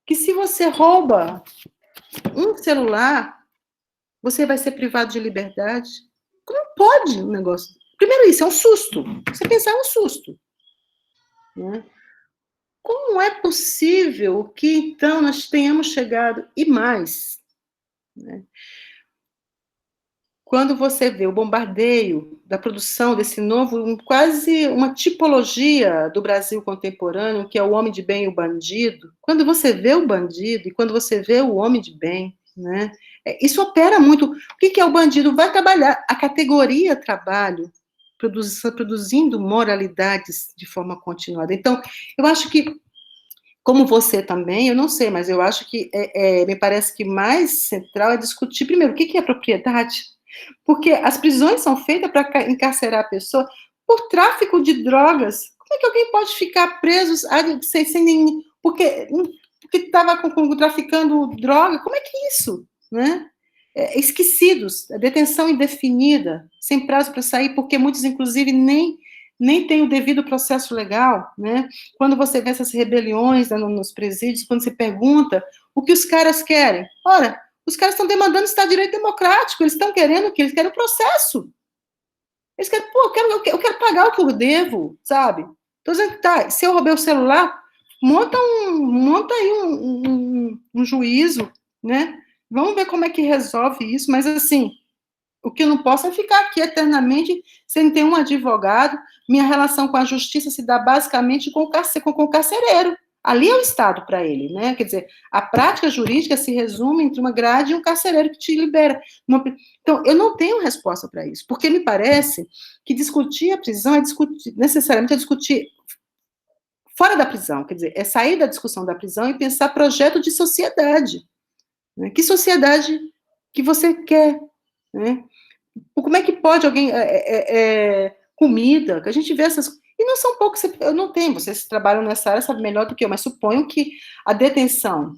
que se você rouba um celular, você vai ser privado de liberdade? Como pode um negócio? Primeiro, isso é um susto. Você pensar é um susto, né? Como é possível que, então, nós tenhamos chegado, e mais, né? Quando você vê o bombardeio da produção desse novo, quase uma tipologia do Brasil contemporâneo, que é o homem de bem e o bandido, quando você vê o bandido e quando você vê o homem de bem, né, isso opera muito. O que é o bandido? Vai trabalhar. A categoria trabalho, produzindo moralidades de forma continuada. Então, eu acho que, como você também, eu não sei, mas eu acho que me parece que mais central é discutir, primeiro, o que é propriedade? Porque as prisões são feitas para encarcerar a pessoa por tráfico de drogas. Como é que alguém pode ficar preso sem nem... Porque estava traficando droga? Como é que é isso? Né? Esquecidos, a detenção indefinida, sem prazo para sair, porque muitos, inclusive, nem têm o devido processo legal. Né? Quando você vê essas rebeliões nos presídios, quando você pergunta o que os caras querem, ora, os caras estão demandando Estado de Direito Democrático, eles estão querendo o quê? Eles querem o processo. Eles querem, pô, eu quero pagar o que eu devo, sabe? Estou dizendo que tá, se eu roubei o celular, monta aí um juízo, né? Vamos ver como é que resolve isso, mas assim, o que eu não posso é ficar aqui eternamente sem ter um advogado. Minha relação com a justiça se dá basicamente com o carcereiro. Ali é o Estado para ele, né? Quer dizer, a prática jurídica se resume entre uma grade e um carcereiro que te libera. Então, eu não tenho resposta para isso, porque me parece que discutir a prisão necessariamente é discutir fora da prisão, quer dizer, é sair da discussão da prisão e pensar projeto de sociedade. Né? Que sociedade que você quer, né? Como é que pode alguém... comida, que a gente vê essas... E não são poucos, eu não tenho, vocês trabalham nessa área, sabem melhor do que eu, mas suponho que a detenção,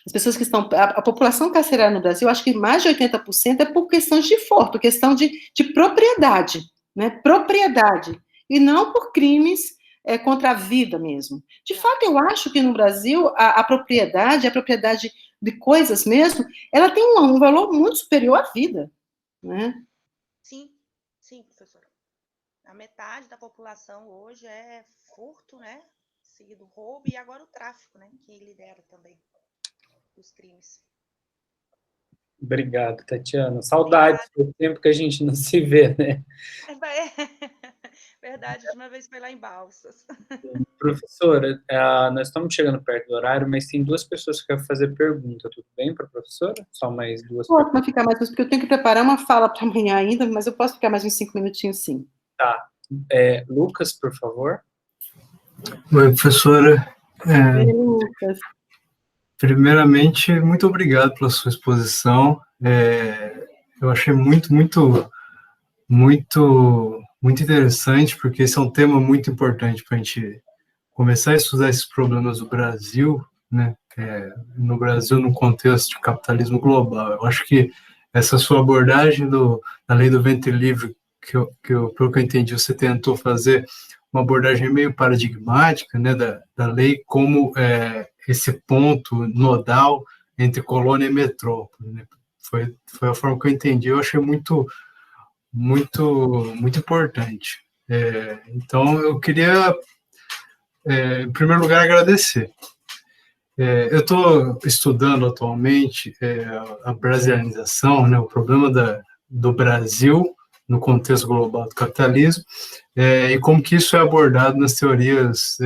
as pessoas que estão... A população carcerária no Brasil, acho que mais de 80% é por questões de furto, questão de propriedade, né? Propriedade. E não por crimes contra a vida mesmo. De fato, eu acho que no Brasil a propriedade de coisas mesmo, ela tem um valor muito superior à vida, né? Sim, professora. A metade da população hoje é furto, né? Seguido roubo e agora o tráfico, né? Que lidera também os crimes. Obrigado, Tatiana. Saudades do tempo que a gente não se vê, né? Verdade, a última vez foi lá em Balsas. Professora, nós estamos chegando perto do horário, mas tem duas pessoas que querem fazer pergunta. Tudo bem para a professora? Só mais duas perguntas. Posso ficar mais, porque eu tenho que preparar uma fala para amanhã ainda, mas eu posso ficar mais uns 5 minutinhos, sim. Tá. Lucas, por favor. Oi, professora. Oi, Lucas. Primeiramente, muito obrigado pela sua exposição. Eu achei muito interessante, porque esse é um tema muito importante para a gente começar a estudar esses problemas do Brasil, né? No Brasil, no contexto de capitalismo global. Eu acho que essa sua abordagem da lei do ventre livre, pelo que eu entendi, você tentou fazer uma abordagem meio paradigmática, né, da lei como esse ponto nodal entre colônia e metrópole, né? Foi a forma que eu entendi. Eu achei muito importante. Então, eu queria em primeiro lugar, agradecer. Eu estou estudando atualmente a brasilianização, né, o problema do Brasil no contexto global do capitalismo, e como que isso é abordado nas teorias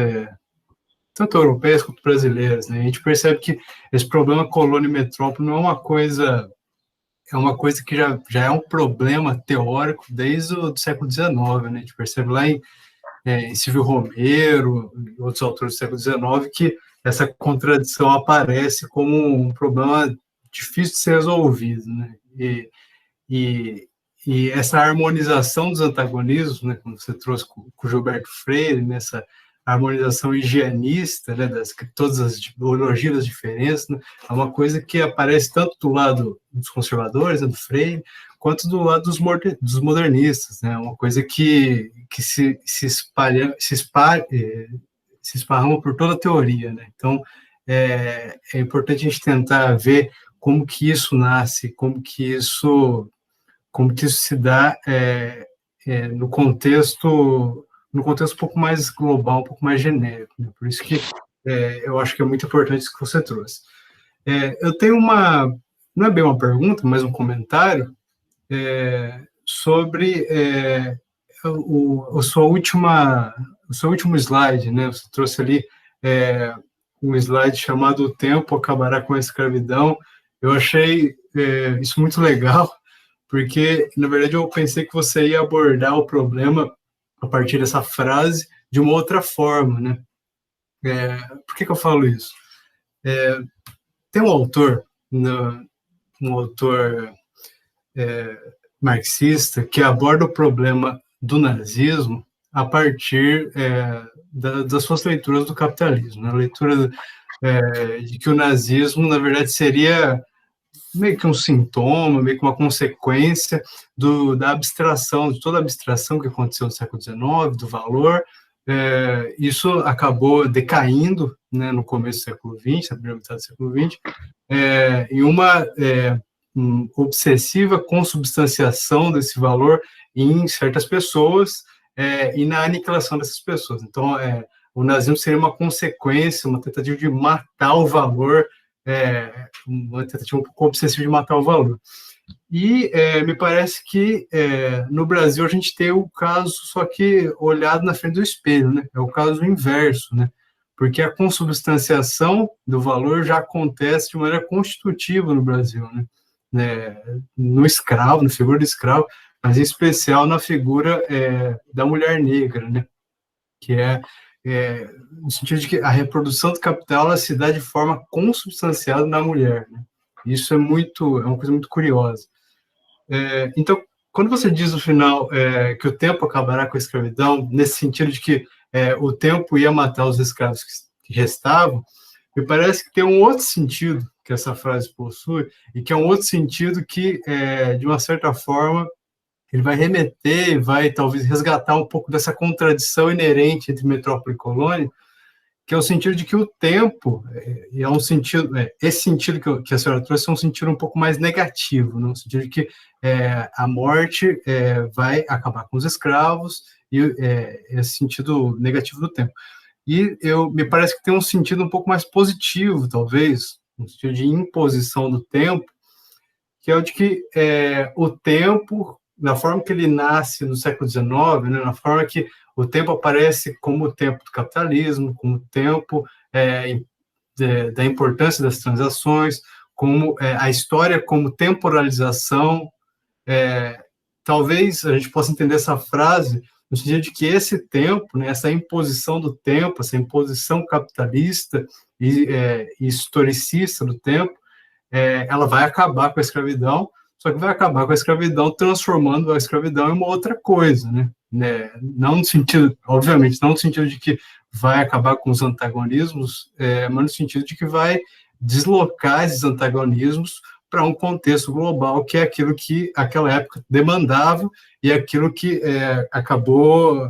tanto europeias quanto brasileiras, né? A gente percebe que esse problema colônia e metrópole não é uma coisa que já é um problema teórico desde o século XIX, né? A gente percebe lá em Silvio Romero e outros autores do século XIX que essa contradição aparece como um problema difícil de ser resolvido, né? E essa harmonização dos antagonismos, né, como você trouxe com o Gilberto Freire, nessa harmonização higienista, né, todas as ideologias das diferenças, né, é uma coisa que aparece tanto do lado dos conservadores, né, do Freire, quanto do lado dos modernistas, né, uma coisa que se esparrama por toda a teoria, né. Então, é importante a gente tentar ver como que isso nasce, como que isso se dá no contexto um pouco mais global, um pouco mais genérico, né? Por isso que eu acho que é muito importante isso que você trouxe. Eu tenho não é bem uma pergunta, mas um comentário sobre o seu último slide, né? Você trouxe ali um slide chamado "O Tempo Acabará com a Escravidão". Eu achei isso muito legal, porque, na verdade, eu pensei que você ia abordar o problema a partir dessa frase de uma outra forma, né? Por que eu falo isso? Tem um autor marxista que aborda o problema do nazismo a partir das suas leituras do capitalismo, né? A leitura de que o nazismo, na verdade, seria meio que um sintoma, meio que uma consequência da abstração, de toda a abstração que aconteceu no século XIX, do valor. Isso acabou decaindo, né, no começo do século XX, na primeira metade do século XX, em uma obsessiva consubstanciação desse valor em certas pessoas e na aniquilação dessas pessoas. Então, o nazismo seria uma consequência, uma tentativa de matar o valor, uma tentativa um pouco obsessiva de matar o valor. E me parece que no Brasil a gente tem o caso, só que olhado na frente do espelho, né? É o caso inverso, né? Porque a consubstanciação do valor já acontece de maneira constitutiva no Brasil, né? No escravo, na figura do escravo, mas em especial na figura da mulher negra, né? Que no sentido de que a reprodução do capital ela se dá de forma consubstanciada na mulher, né? Isso é uma coisa muito curiosa. Então, quando você diz no final que o tempo acabará com a escravidão, nesse sentido de que o tempo ia matar os escravos que restavam, me parece que tem um outro sentido que essa frase possui, e que é um outro sentido que, de uma certa forma, ele vai remeter, vai talvez resgatar um pouco dessa contradição inerente entre metrópole e colônia, que é o sentido de que o tempo, esse sentido que a senhora trouxe é um sentido um pouco mais negativo, no sentido de que a morte vai acabar com os escravos, e esse sentido negativo do tempo. E me parece que tem um sentido um pouco mais positivo, talvez, um sentido de imposição do tempo, que é o de que o tempo, na forma que ele nasce no século XIX, né, na forma que o tempo aparece como o tempo do capitalismo, como o tempo da importância das transações, como a história como temporalização. Talvez a gente possa entender essa frase no sentido de que esse tempo, né, essa imposição do tempo, essa imposição capitalista e historicista do tempo, ela vai acabar com a escravidão, só que vai acabar com a escravidão transformando a escravidão em uma outra coisa, né? Não no sentido, obviamente, não no sentido de que vai acabar com os antagonismos, mas no sentido de que vai deslocar esses antagonismos para um contexto global, que é aquilo que aquela época demandava e aquilo que acabou,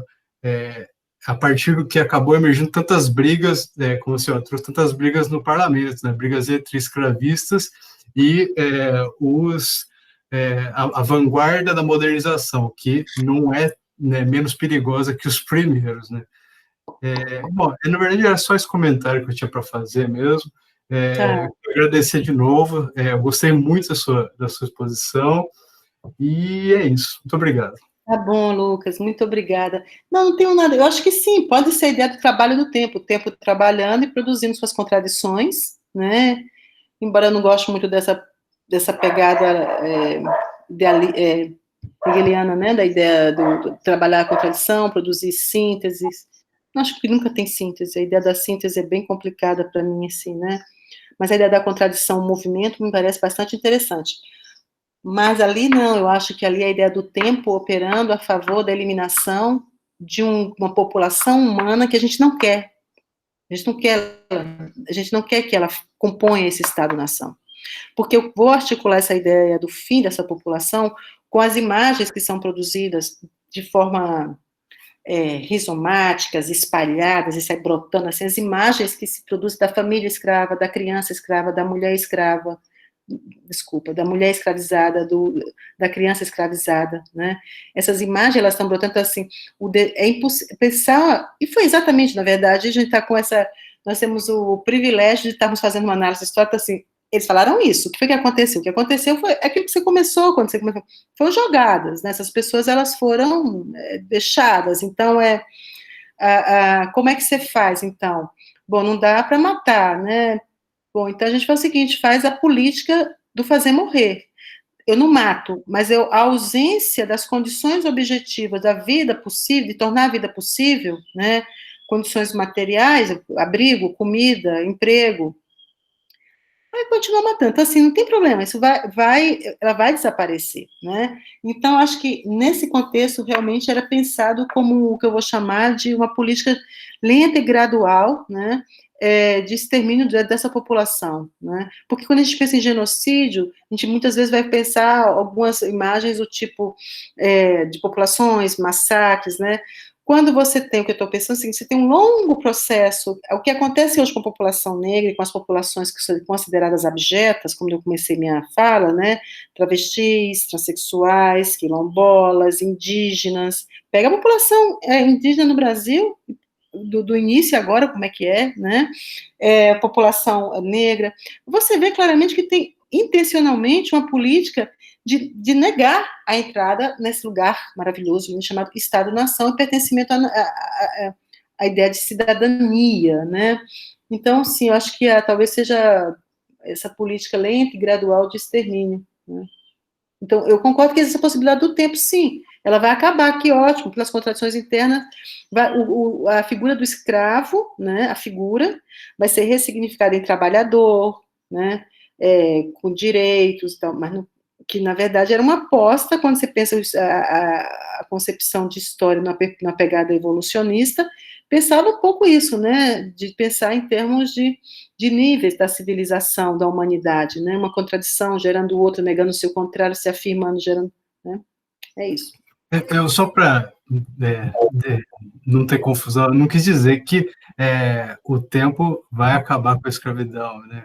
a partir do que acabou emergindo tantas brigas, como a senhora trouxe, tantas brigas no parlamento, né? Brigas entre escravistas e a vanguarda da modernização, que não é, né, menos perigosa que os primeiros, né? Bom, na verdade era só esse comentário que eu tinha para fazer mesmo. Tá. Agradecer de novo, eu gostei muito da sua exposição, e é isso. Muito obrigado. Tá bom, Lucas, muito obrigada. Não, não tenho nada, eu acho que sim, pode ser a ideia do trabalho do tempo, o tempo trabalhando e produzindo suas contradições, né? Embora eu não goste muito dessa pegada hegeliana, né? Da ideia do trabalhar a contradição, produzir sínteses. Eu acho que nunca tem síntese, a ideia da síntese é bem complicada para mim, assim, né? Mas a ideia da contradição, o movimento, me parece bastante interessante. Mas ali não, eu acho que ali a ideia do tempo operando a favor da eliminação de uma população humana que a gente não quer. A gente não quer que ela componha esse Estado-nação. Porque eu vou articular essa ideia do fim dessa população com as imagens que são produzidas de forma rizomáticas, espalhadas, e sai brotando assim, as imagens que se produzem da família escrava, da criança escrava, da mulher escrava, da mulher escravizada, da criança escravizada, né? Essas imagens, elas estão brotando assim, é impossível pensar, e foi exatamente, na verdade, a gente está com nós temos o privilégio de estarmos fazendo uma análise histórica, assim, eles falaram isso, o que foi que aconteceu? O que aconteceu foi aquilo que você começou, quando você começou, foram jogadas, né? Essas pessoas, elas foram deixadas, então, como é que você faz, então? Bom, não dá para matar, né? Bom, então a gente faz o seguinte, faz a política do fazer morrer. Eu não mato, mas a ausência das condições objetivas da vida possível, de tornar a vida possível, né? Condições materiais, abrigo, comida, emprego, vai continuar matando. Então, assim, não tem problema, isso ela vai desaparecer, né? Então, acho que nesse contexto realmente era pensado como o que eu vou chamar de uma política lenta e gradual, né? De extermínio dessa população, né? Porque quando a gente pensa em genocídio, a gente muitas vezes vai pensar algumas imagens do tipo de populações, massacres, né? Quando você tem, o que eu estou pensando, assim, você tem um longo processo, o que acontece hoje com a população negra e com as populações que são consideradas abjetas, como eu comecei minha fala, né, travestis, transexuais, quilombolas, indígenas, pega a população indígena no Brasil, do início agora, como é que né, população negra, você vê claramente que tem intencionalmente uma política de negar a entrada nesse lugar maravilhoso, chamado Estado-nação, e pertencimento à ideia de cidadania, né? Então, sim, eu acho que talvez seja essa política lenta e gradual de extermínio, né? Então, eu concordo que existe a possibilidade do tempo, sim, ela vai acabar, que ótimo, pelas contradições internas, a figura do escravo, né, a figura, vai ser ressignificada em trabalhador, né, com direitos, mas que na verdade era uma aposta, quando você pensa a concepção de história na pegada evolucionista, pensava um pouco isso, né, de pensar em termos de níveis da civilização, da humanidade, né, uma contradição, gerando outra, negando o seu contrário, se afirmando, gerando, né, é isso. Eu só para não ter confusão, eu não quis dizer que o tempo vai acabar com a escravidão, né,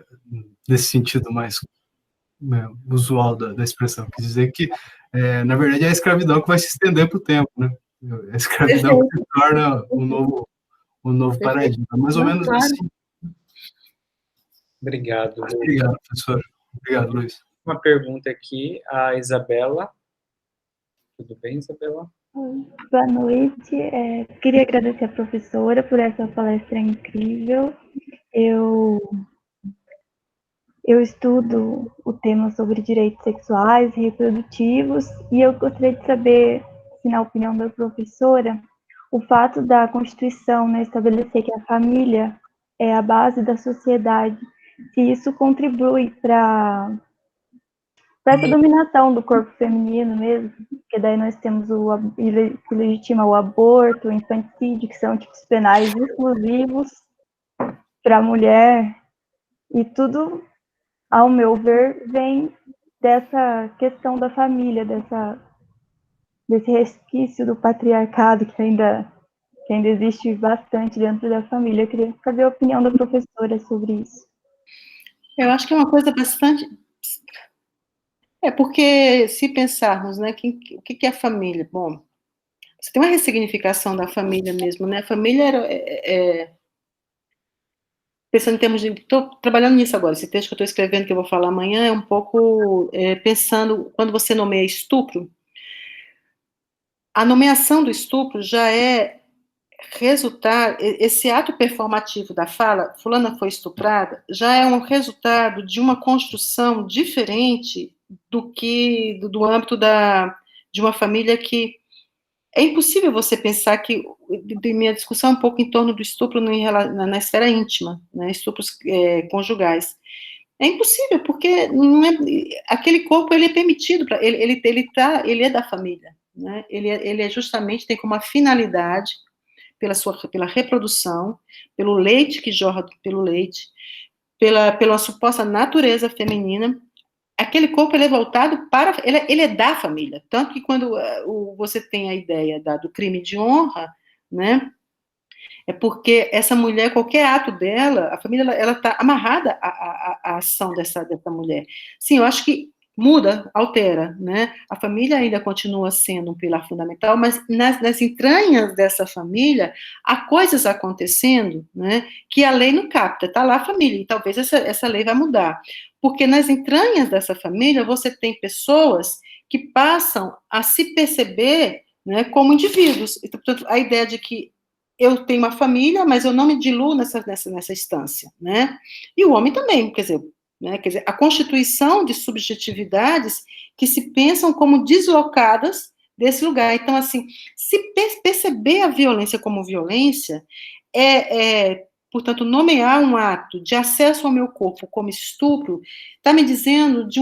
nesse sentido mais usual da expressão. Quis dizer que, na verdade, é a escravidão que vai se estender para o tempo, né? A escravidão que se torna um novo paradigma. Mais ou menos assim. Obrigado. Obrigado, professor. Obrigado, Luiz. Uma pergunta aqui, a Isabela. Tudo bem, Isabela? Boa noite. Queria agradecer a professora por essa palestra incrível. Eu estudo o tema sobre direitos sexuais e reprodutivos e eu gostaria de saber, se na opinião da professora, o fato da Constituição, né, estabelecer que a família é a base da sociedade, se isso contribui para essa dominação do corpo feminino mesmo, porque daí nós temos que legitima o aborto, o infanticídio, que são tipos penais exclusivos para a mulher, e tudo, ao meu ver, vem dessa questão da família, desse resquício do patriarcado que ainda existe bastante dentro da família. Eu queria saber a opinião da professora sobre isso. Eu acho que é uma coisa bastante... porque se pensarmos, né, o que é a família? Bom, você tem uma ressignificação da família mesmo, né? A família era, pensando em termos de, estou trabalhando nisso agora, esse texto que eu estou escrevendo, que eu vou falar amanhã, é um pouco pensando, quando você nomeia estupro, a nomeação do estupro já é resultado, esse ato performativo da fala, fulana foi estuprada, já é um resultado de uma construção diferente do âmbito de uma família que é impossível você pensar que, minha discussão é um pouco em torno do estupro na esfera íntima, né, estupros conjugais. É impossível, porque não é, aquele corpo ele é permitido, ele é da família, né, ele é justamente, tem como uma finalidade, pela reprodução, pelo leite que jorra pelo leite, pela suposta natureza feminina, aquele corpo ele é voltado para, ele é da família, tanto que quando você tem a ideia do crime de honra, né, é porque essa mulher, qualquer ato dela, a família, ela está amarrada à ação dessa mulher. Sim, eu acho que muda, altera, né? A família ainda continua sendo um pilar fundamental, mas nas entranhas dessa família, há coisas acontecendo, né, que a lei não capta, está lá a família, e talvez essa lei vai mudar. Porque nas entranhas dessa família, você tem pessoas que passam a se perceber, né, como indivíduos. Então, portanto, a ideia de que eu tenho uma família, mas eu não me diluo nessa instância, né? E o homem também, quer dizer, a constituição de subjetividades que se pensam como deslocadas desse lugar. Então, assim, se perceber a violência como violência portanto, nomear um ato de acesso ao meu corpo como estupro, está me dizendo de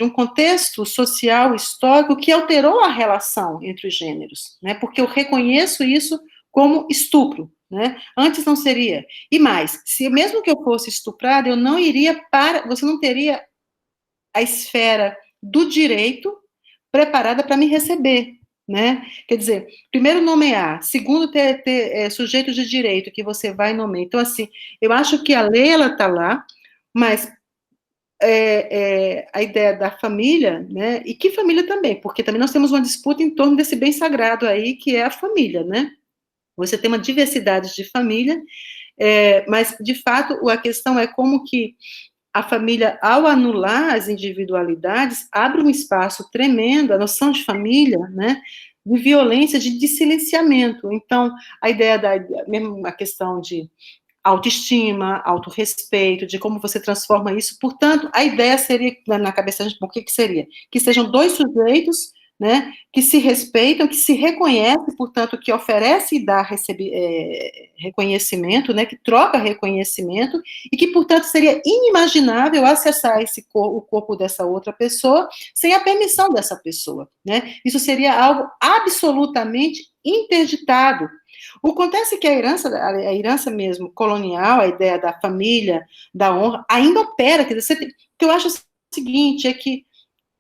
um contexto social, histórico, que alterou a relação entre os gêneros, né? Porque eu reconheço isso como estupro, né? Antes não seria. E mais, se mesmo que eu fosse estuprada, eu não iria você não teria a esfera do direito preparada para me receber, né? Quer dizer, primeiro nomear, segundo ter sujeitos de direito que você vai nomear. Então, assim, eu acho que a lei, ela está lá, mas a ideia da família, né? E que família também, porque também nós temos uma disputa em torno desse bem sagrado aí, que é a família, né? Você tem uma diversidade de família, mas, de fato, a questão é como que a família, ao anular as individualidades, abre um espaço tremendo, a noção de família, né, de violência, de silenciamento. Então, a ideia mesmo a questão de autoestima, autorrespeito, de como você transforma isso. Portanto, a ideia seria, na cabeça da gente, o que seria? Que sejam dois sujeitos, né, que se respeitam, que se reconhecem, portanto, que oferece e dá reconhecimento, né, que troca reconhecimento, e que, portanto, seria inimaginável acessar o corpo dessa outra pessoa sem a permissão dessa pessoa, né? Isso seria algo absolutamente interditado. O que acontece é que a herança mesmo colonial, a ideia da família, da honra, ainda opera. Quer dizer, o que eu acho o seguinte é que,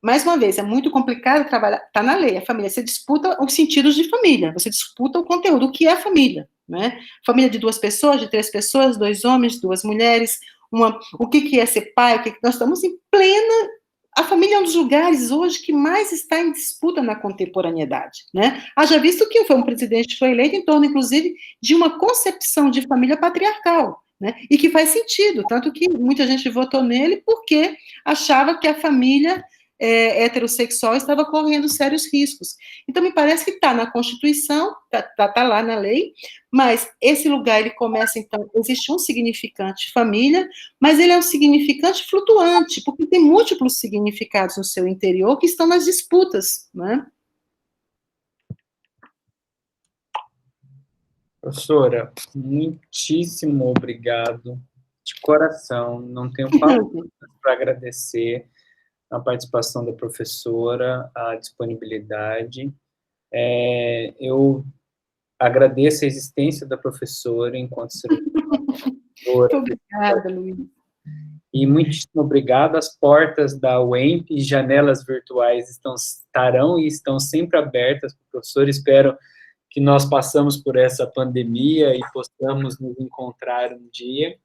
mais uma vez, é muito complicado trabalhar, está na lei, a família, você disputa os sentidos de família, você disputa o conteúdo, o que é família, né? Família de 2 pessoas, de 3 pessoas, 2 homens, 2 mulheres, o que é ser pai, nós estamos em plena. A família é um dos lugares hoje que mais está em disputa na contemporaneidade, né? Haja visto que foi um presidente que foi eleito em torno, inclusive, de uma concepção de família patriarcal, né? E que faz sentido, tanto que muita gente votou nele porque achava que a família heterossexual estava correndo sérios riscos. Então, me parece que está na Constituição, está lá na lei, mas esse lugar, ele começa, então, existe um significante família, mas ele é um significante flutuante, porque tem múltiplos significados no seu interior que estão nas disputas, né? Professora, muitíssimo obrigado, de coração, não tenho palavras para agradecer a participação da professora, a disponibilidade. Eu agradeço a existência da professora enquanto ser humano. Muito obrigada, Luiz. E muitíssimo obrigado. As portas da UEMP e janelas virtuais estarão e estão sempre abertas para o professor. Espero que nós passamos por essa pandemia e possamos nos encontrar um dia.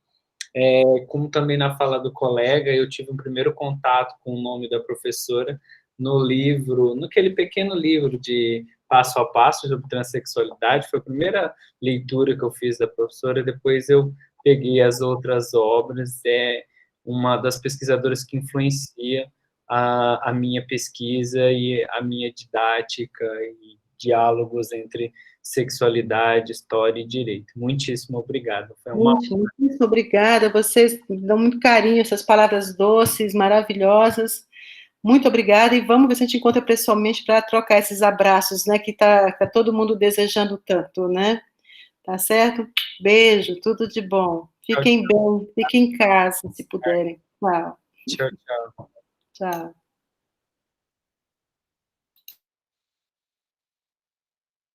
Como também na fala do colega, eu tive um primeiro contato com o nome da professora no livro, naquele pequeno livro de passo a passo sobre transexualidade. Foi a primeira leitura que eu fiz da professora, depois eu peguei as outras obras. É uma das pesquisadoras que influencia a minha pesquisa e a minha didática e diálogos entre sexualidade, história e direito. Muitíssimo obrigado. Foi uma... Muito obrigada. Vocês dão muito carinho, essas palavras doces, maravilhosas. Muito obrigada, e vamos ver se a gente encontra pessoalmente para trocar esses abraços, né, que tá todo mundo desejando tanto, né? Tá certo? Beijo, tudo de bom. Fiquem bem, fiquem em casa, se puderem. Tchau. Tchau, tchau. Tchau.